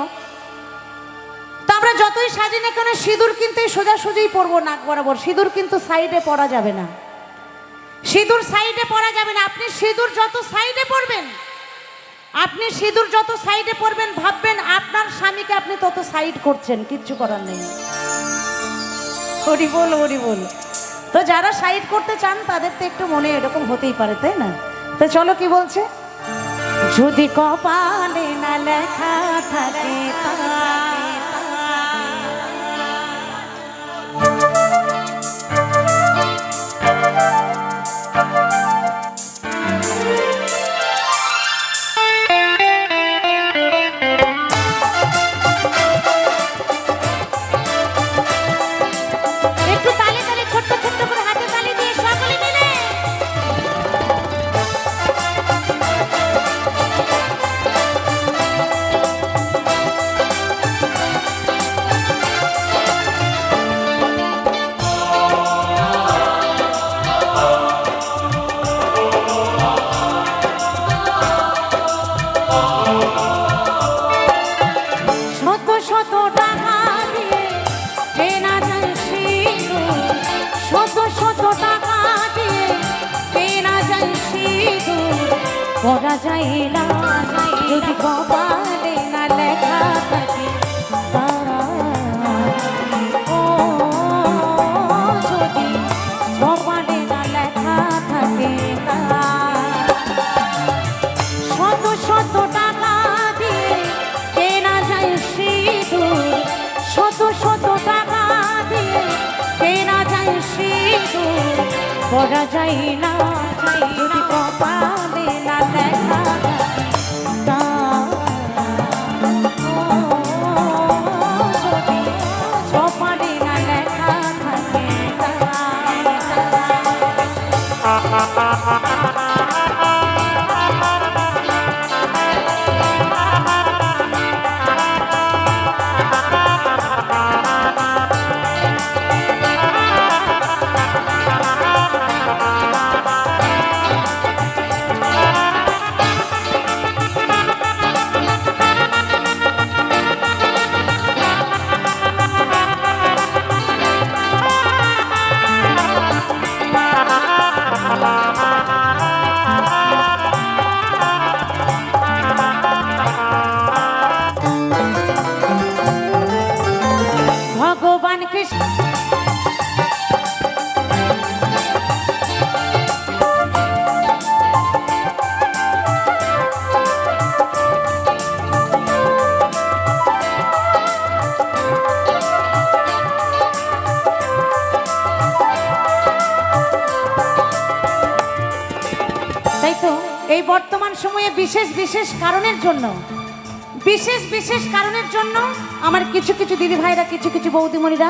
তো আমরা যতই সাজি না কেন, সিঁদুর কিন্তু সোজাসুজিই পরবো নাক বরাবর। সিঁদুর কিন্তু সাইডে পরা যাবে না, সিঁদুর সাইডে পরা যাবে না। আপনি সিঁদুর যত সাইডে পরবেন, ভাববেন আপনার স্বামীকে আপনি তত সাইড করছেন, কিচ্ছু করার নেই। হরি বল, হরি বল। তো যারা সাইড করতে চান তাদের তো একটু মনে এরকম হতেই পারে, তাই না? তো চলো কি বলছে, যদি কপালে না লেখা থাকে তা। পরা যায় না যদি কপালে না লেখা থাকে তা। ও যদি কপালে না লেখা থাকে তা। শত শত টাকা দিয়ে কেনা যায় সিঁদুর, শত শত টাকা দিয়ে কেনা যায় সিঁদুর, পরা যায় না যদি কপালে না লেখা থাকে তা। যদি কপালে না লেখা থাকে তা। কৃষ্ণ। তাই তো এই বর্তমান সময়ে বিশেষ বিশেষ কারণের জন্য আমার কিছু কিছু দিদি ভাইরা কিছু কিছু বৌদিমণিরা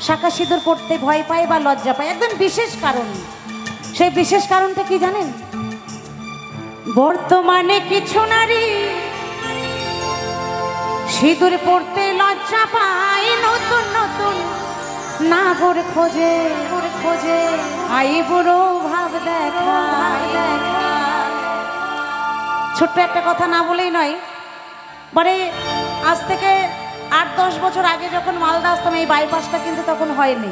শাঁখা সিঁদুর পড়তে ভয় পায় বা লজ্জা পায়, একদম বিশেষ কারণ। সেই বিশেষ কারণটা কি জানেন? বর্তমানে কিছু নারী সিঁদুর পড়তে লজ্জা পায়, নতুন নতুন নাগর খোঁজে আই বুড়ো ভাব দেখা। ছোট্ট একটা কথা না বলেই নয়, মানে আজ থেকে 8-10 বছর আগে যখন মালদা আসতাম এই বাইপাসটা কিন্তু তখন হয়নি।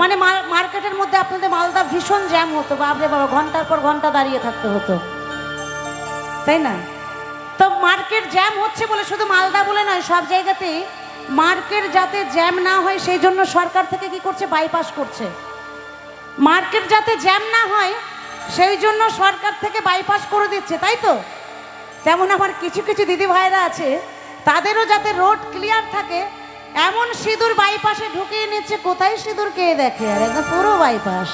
মানে মার্কেটের মধ্যে আপনাদের মালদা ভীষণ জ্যাম হতো, বাপরে বাবা, ঘন্টার পর ঘন্টা দাঁড়িয়ে থাকতে হতো, তাই না? তো মার্কেট জ্যাম হচ্ছে বলে শুধু মালদা বলে নয়, সব জায়গাতেই মার্কেট যাতে জ্যাম না হয় সেই জন্য সরকার থেকে কি করছে, বাইপাস করছে। মার্কেট যাতে জ্যাম না হয় সেই জন্য সরকার থেকে বাইপাস করে দিচ্ছে, তাই তো? তেমন আমার কিছু কিছু দিদি ভাইরা আছে, তাদেরও যাতে রোড ক্লিয়ার থাকে এমন সিঁদুর বাইপাসে ঢুকিয়ে নিচ্ছে। কোথায় সিঁদুর কে দেখে, আর একদম পুরো বাইপাস,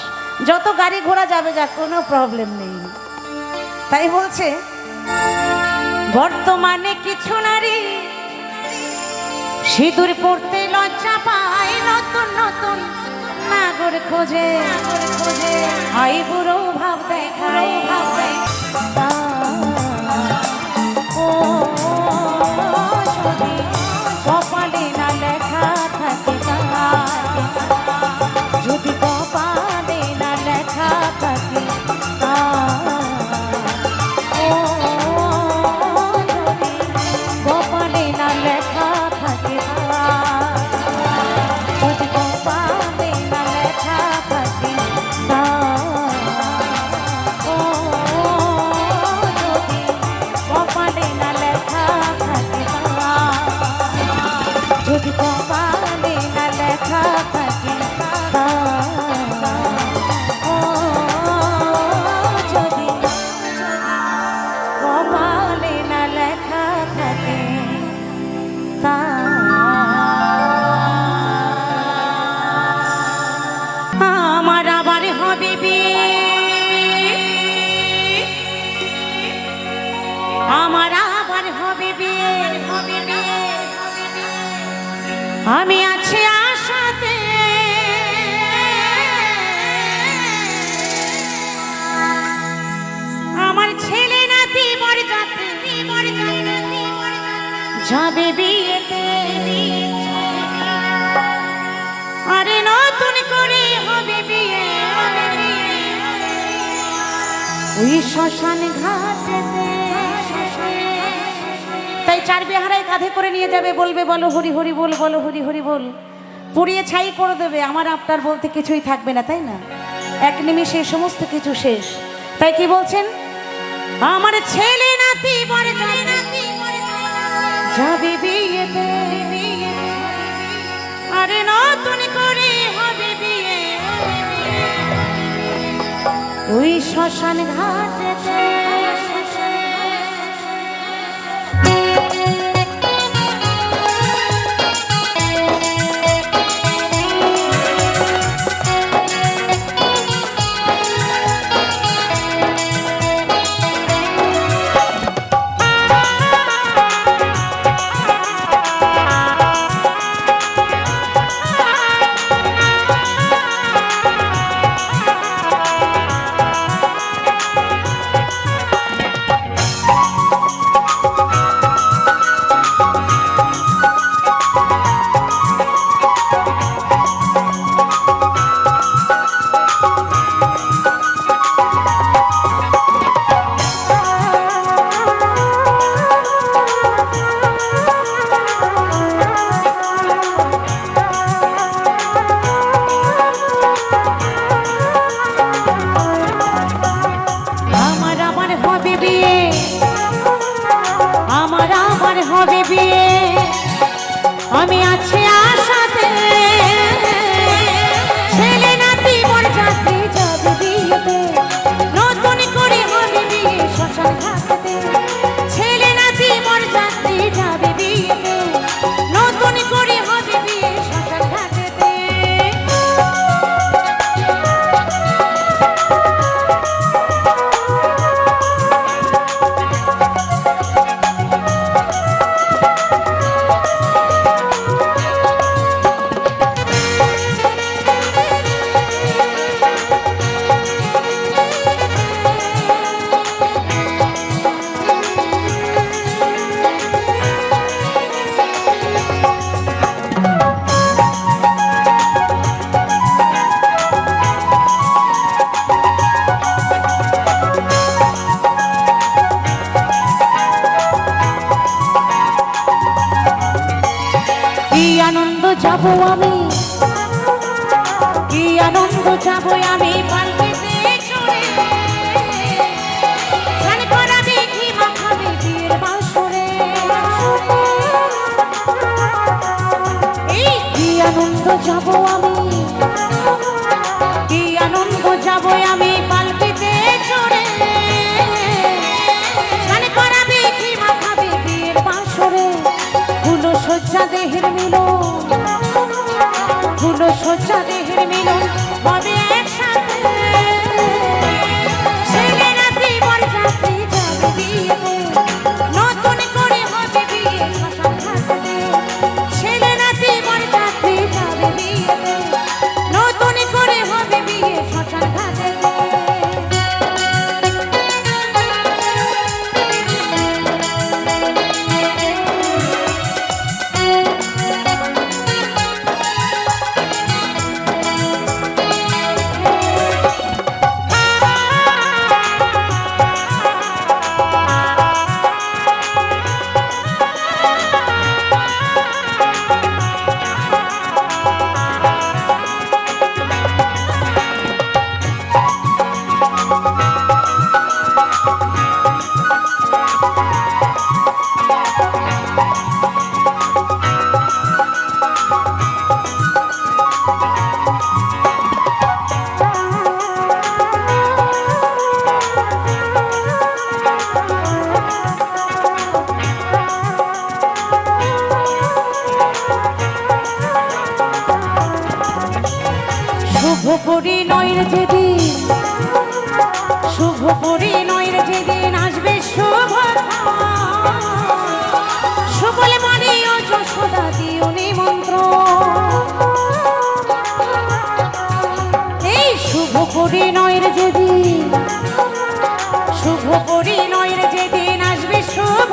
যত গাড়ি ঘোড়া যাবে যা, কোনো প্রবলেম নেই। তাই বলছে বর্তমানে কিছু নারী সিঁদুর পড়তে লজ্জা পায়, নতুন নতুন নাগর খোঁজে আই বুড়ো ভাব দেখায়। কপালে না লেখা থাকে তার, যদি কপালে না লেখা থাকে কপালে না লেখা থাকে, যদি কপালে না লেখা থাকে কপালে না লেখা থাকে, যদি কপালে না লেখা থাকে, যদি কপালে না লেখা থাকে আমার আবার হবে বিয়ে, আমার আবার হবে বিয়ে, আমি আছি আশাতে, আমার ছেলে নাতি মর্যাদা যাবে বিয়েতে, আরে নতুন করে হবে বিয়ে ওই শ্মশান ঘাটেতে। তাই চার বিহারায় কাঁধে করে নিয়ে যাবে, বলবে বলো হরি হরি বল, বলো হরি হরি বল, পুড়িয়ে ছাই করে দেবে, আমার আপনার বলতে কিছুই থাকবে না, তাই না? এক নিমিষে সমস্ত কিছু শেষ। তাই কি বলছেন? আমার ছেলে নাতি যাবে বিয়েতে, আরে নতুন করে হবে বিয়ে ওই শ্মশান ঘাটেতে। যাব আমি, কি আনন্দ যাব আমি পালকিতে চড়ে, গান করাবে কি মাখাবে বিয়ের বাসরে। এই কি আনন্দ যাব আমি, কি আনন্দ যাব আমি পালকিতে চড়ে, গান করাবে কি মাখাবে বিয়ের বাসরে। ফুল সজ্জা দেহের মিলন, ফুল সজ্জা দেহের মিলন হবে একসাথে। ছেলে নাতি বরযাত্রী যাবে বিয়েতে, নতুন করে হবে বিয়ে শ্মশান ঘাটে। ছেলে নাতি বরযাত্রী যাবে বিয়েতে, নতুন করে হবে বিয়ে শ্মশান ঘাটে। শুভ পরিণয়ের যেদিন, শুভ পরিণয়ের যেদিন আসবে শুভ, সুবলে মনে ও যশোদা দিও নিমন্ত্রণ। এই শুভ পরিণয়ের যেদিন, শুভ পরিণয়ের যেদিন আসবে শুভ,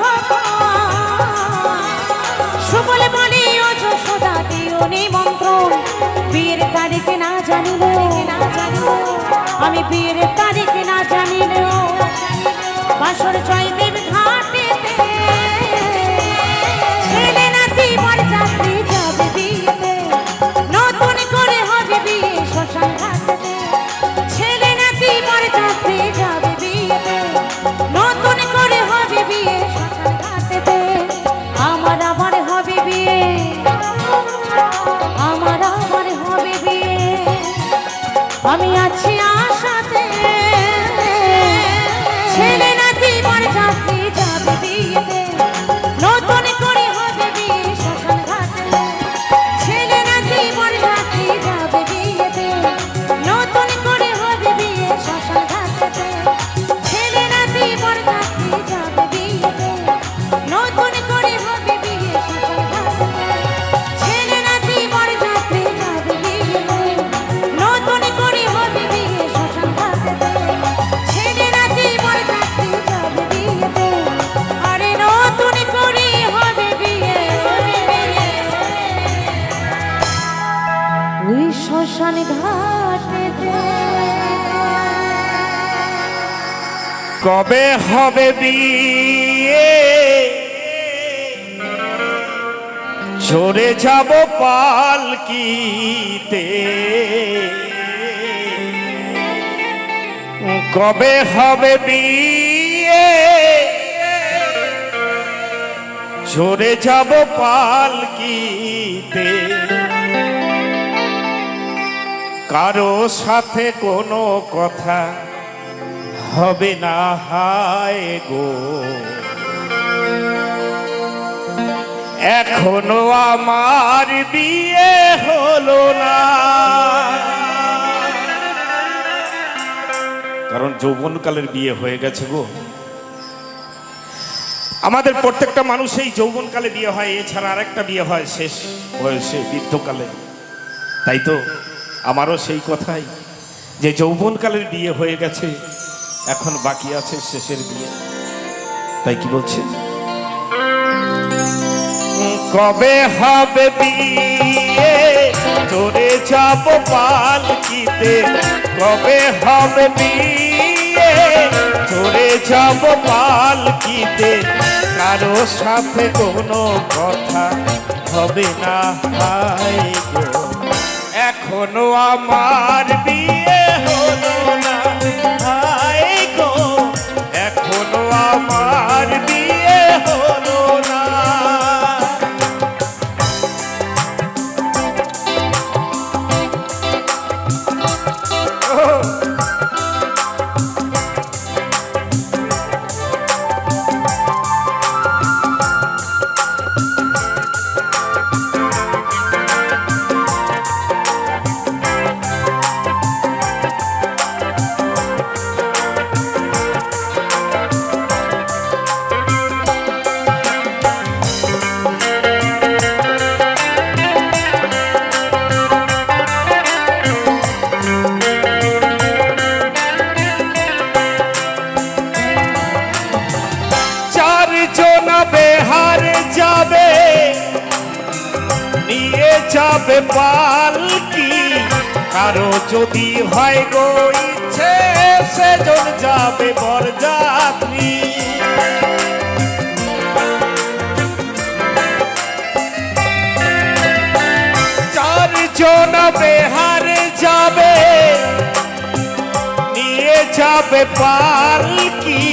সুবলে মনে ও যশোদা দিও নিমন্ত্রণ। বিয়ের তারিখ না জানিলে, আমি বিয়ের তারিখ না জানিলেও বাসর জয়দেব ঘাটেতে ছেলে নাতি বরযাত্রী যাবে বিয়েতে, নতুন করে হবে বিয়ে শ্মশান ঘাটেতে। ছেলে নাতি বরযাত্রী যাবে বিয়েতে, নতুন করে হবে বিয়ে শ্মশান ঘাটেতে। আমার আবার হবে বিয়ে, আমার আবার হবে বিয়ে, আমি আছি আশাতে। ছেলে নাতি বরযাত্রী যাবে বিয়েতে, নতুন করে হবে বিয়ে শ্মশান ঘাটে। ছেলে নাতি বরযাত্রী যাবে বিয়েতে, নতুন করে হবে বিয়ে শ্মশান ঘাটে। ছেলে নাতি বরযাত্রী যাবে বিয়েতে, নতুন করে হবে বিয়ে শ্মশান ঘাটে। ছেলে নাতি বরযাত্রী যাবে বিয়েতে, নতুন করে হবে বিয়ে শ্মশান ঘাটে। ছেলে নাতি বরযাত্রী যাবে বিয়েতে, আরে নতুন করে হবে বিয়ে ওই শ্মশান ঘাটেতে। কবে হবে বিয়ে, চড়ে যাব পালকিতে। কবে হবে বিয়ে, চড়ে যাব পালকিতে। কারো সাথে কোনো কথা হবে না হায় গো, এখনো আমার বিয়ে হলো না। কারণ যৌবনকালের বিয়ে হয়ে গেছে গো। আমাদের প্রত্যেকটা মানুষই যৌবনকালে বিয়ে হয়, এছাড়া আরেকটা বিয়ে হয় শেষ বয়সে বৃদ্ধকালে। তাই তো আমারও সেই কথাই, যে যৌবনকালের বিয়ে হয়ে গেছে, এখন বাকি আছে শেষের বিয়ে। তাই কি বলছে, কবে হবে বিয়ে, চড়ে যাব পালকিতে। কবে হবে বিয়ে, চড়ে যাব পালকিতে। কারো সাথে কোনো কথা হবে না হায় গো, এখনো আমার বিয়ে হলো না হায় গো, এখনো আমার বিয়ে হলো না। যাবে নিয়ে যাবে পালকি, কারো যদি হয় গো ইচ্ছে সেজন যাবে বরযাত্রী। চারজন বেহারে যাবে নিয়ে যাবে পালকি,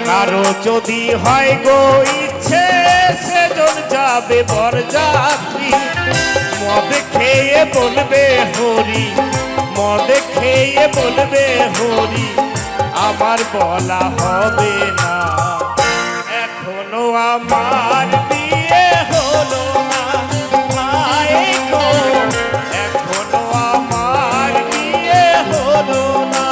কারো যদি হয় গো ইচ্ছে সেজন যাবে বরযাত্রী। মদ খেয়ে বলবে হরি, মদ খেয়ে বলবে হরি, আমার বলা হবে না, এখনো আমার বিয়ে হলো না হায় গো, এখনো আমার বিয়ে হলো না।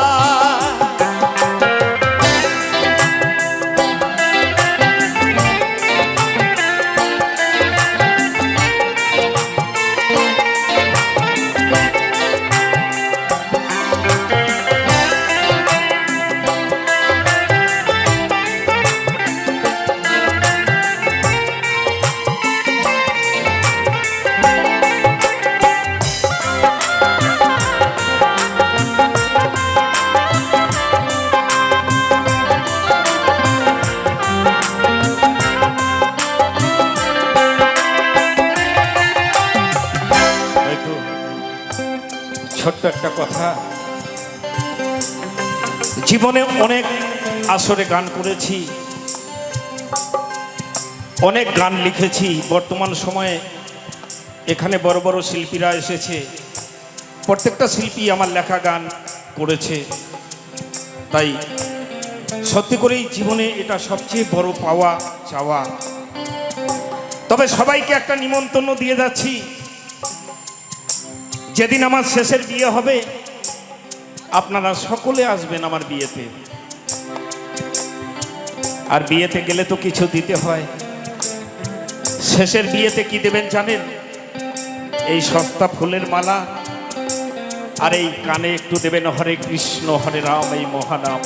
ছোট্ট একটা কথা, জীবনে অনেক আসরে গান করেছি, অনেক গান লিখেছি। বর্তমান সময়ে এখানে বড় বড় শিল্পীরা এসেছে, প্রত্যেকটা শিল্পী আমার লেখা গান করেছে। তাই সত্যি করেই জীবনে এটা সবচেয়ে বড় পাওয়া চাওয়া। তবে সবাইকে একটা নিমন্ত্রণ দিয়ে যাচ্ছি, যেদিন আমার শেষের বিয়ে হবে আপনারা সকলে আসবেন আমার বিয়েতে। আর বিয়েতে গেলে তো কিছু দিতে হয়। শেষের বিয়েতে কি দেবেন জানেন? এই সস্তা ফুলের মালা, আর এই কানে একটু দেবেন হরে কৃষ্ণ হরে রাম এই মহানাম।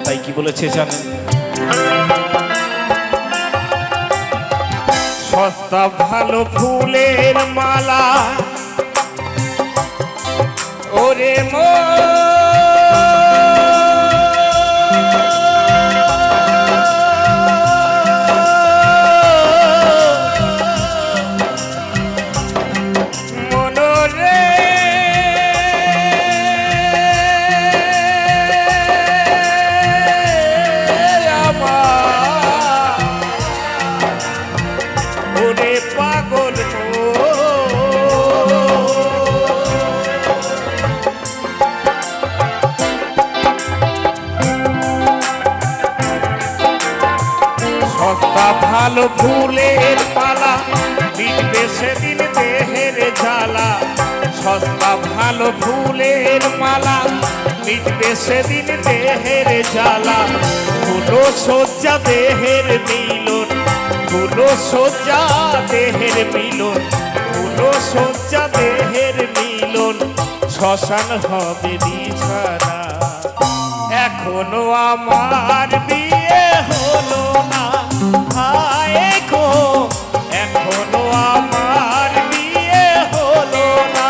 তাই কি বলেছে জানেন? সস্তা ভালো ফুলের মালা ওরে মো মনোরে আমার ওরে পাগল ভালো ফুলের মালা মিটবে সেদিন দেহের জ্বালা। সস্তা ভালো ফুলের মালা মিটবে সেদিন দেহের জ্বালা। ফুলো সজ্জা দেহের মিলন, ফুলো সজ্জা দেহের মিলন, ফুলো সজ্জা দেহের মিলন। শ্মশান হবে বিছানা, এখনো আমার বিয়ে হলো না হায় গো, এখনো আমার বিয়ে হলো না।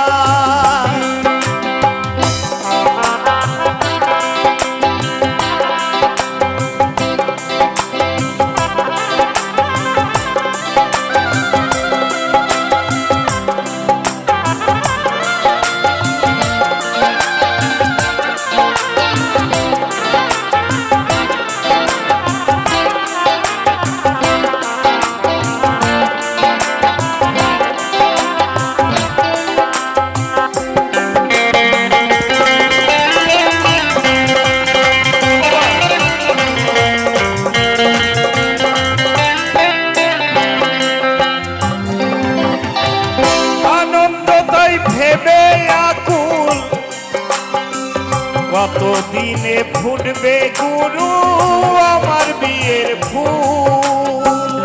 দিনে ফুটবে গুরু আমার বিয়ের ফুল।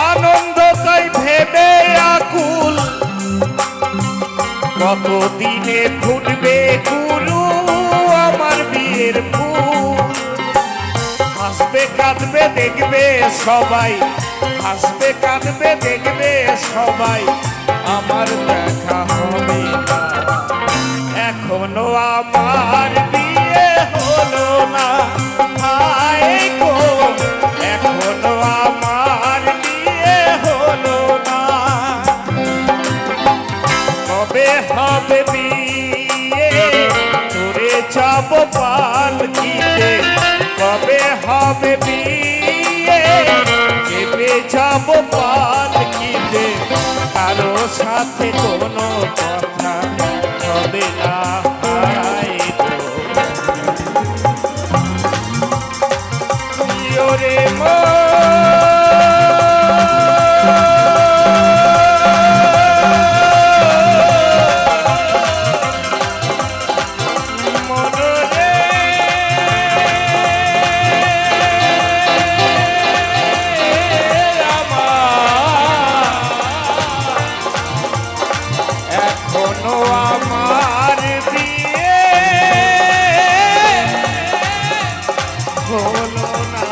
আনন্দ তাই ভেবে আকুল, কত দিনে ফুটবে গুরু আমার বিয়ের ফুল। হাসবে কাঁদবে দেখবে সবাই, হাসবে কাঁদবে দেখবে সবাই, আমার দেখা হবে না। এখনো আমার বিয়ে হলো না, হায় গো এখনো আমার বিয়ে হলো না। কবে হবে বিয়ে তোরে যাব পালকিতে, কবে হবে বিয়ে চেপে যাব পালকিতে। কারো সাথে কোনো কথা হবে না, হায় গো। ওরে এখনো আমার বিয়ে হলো না।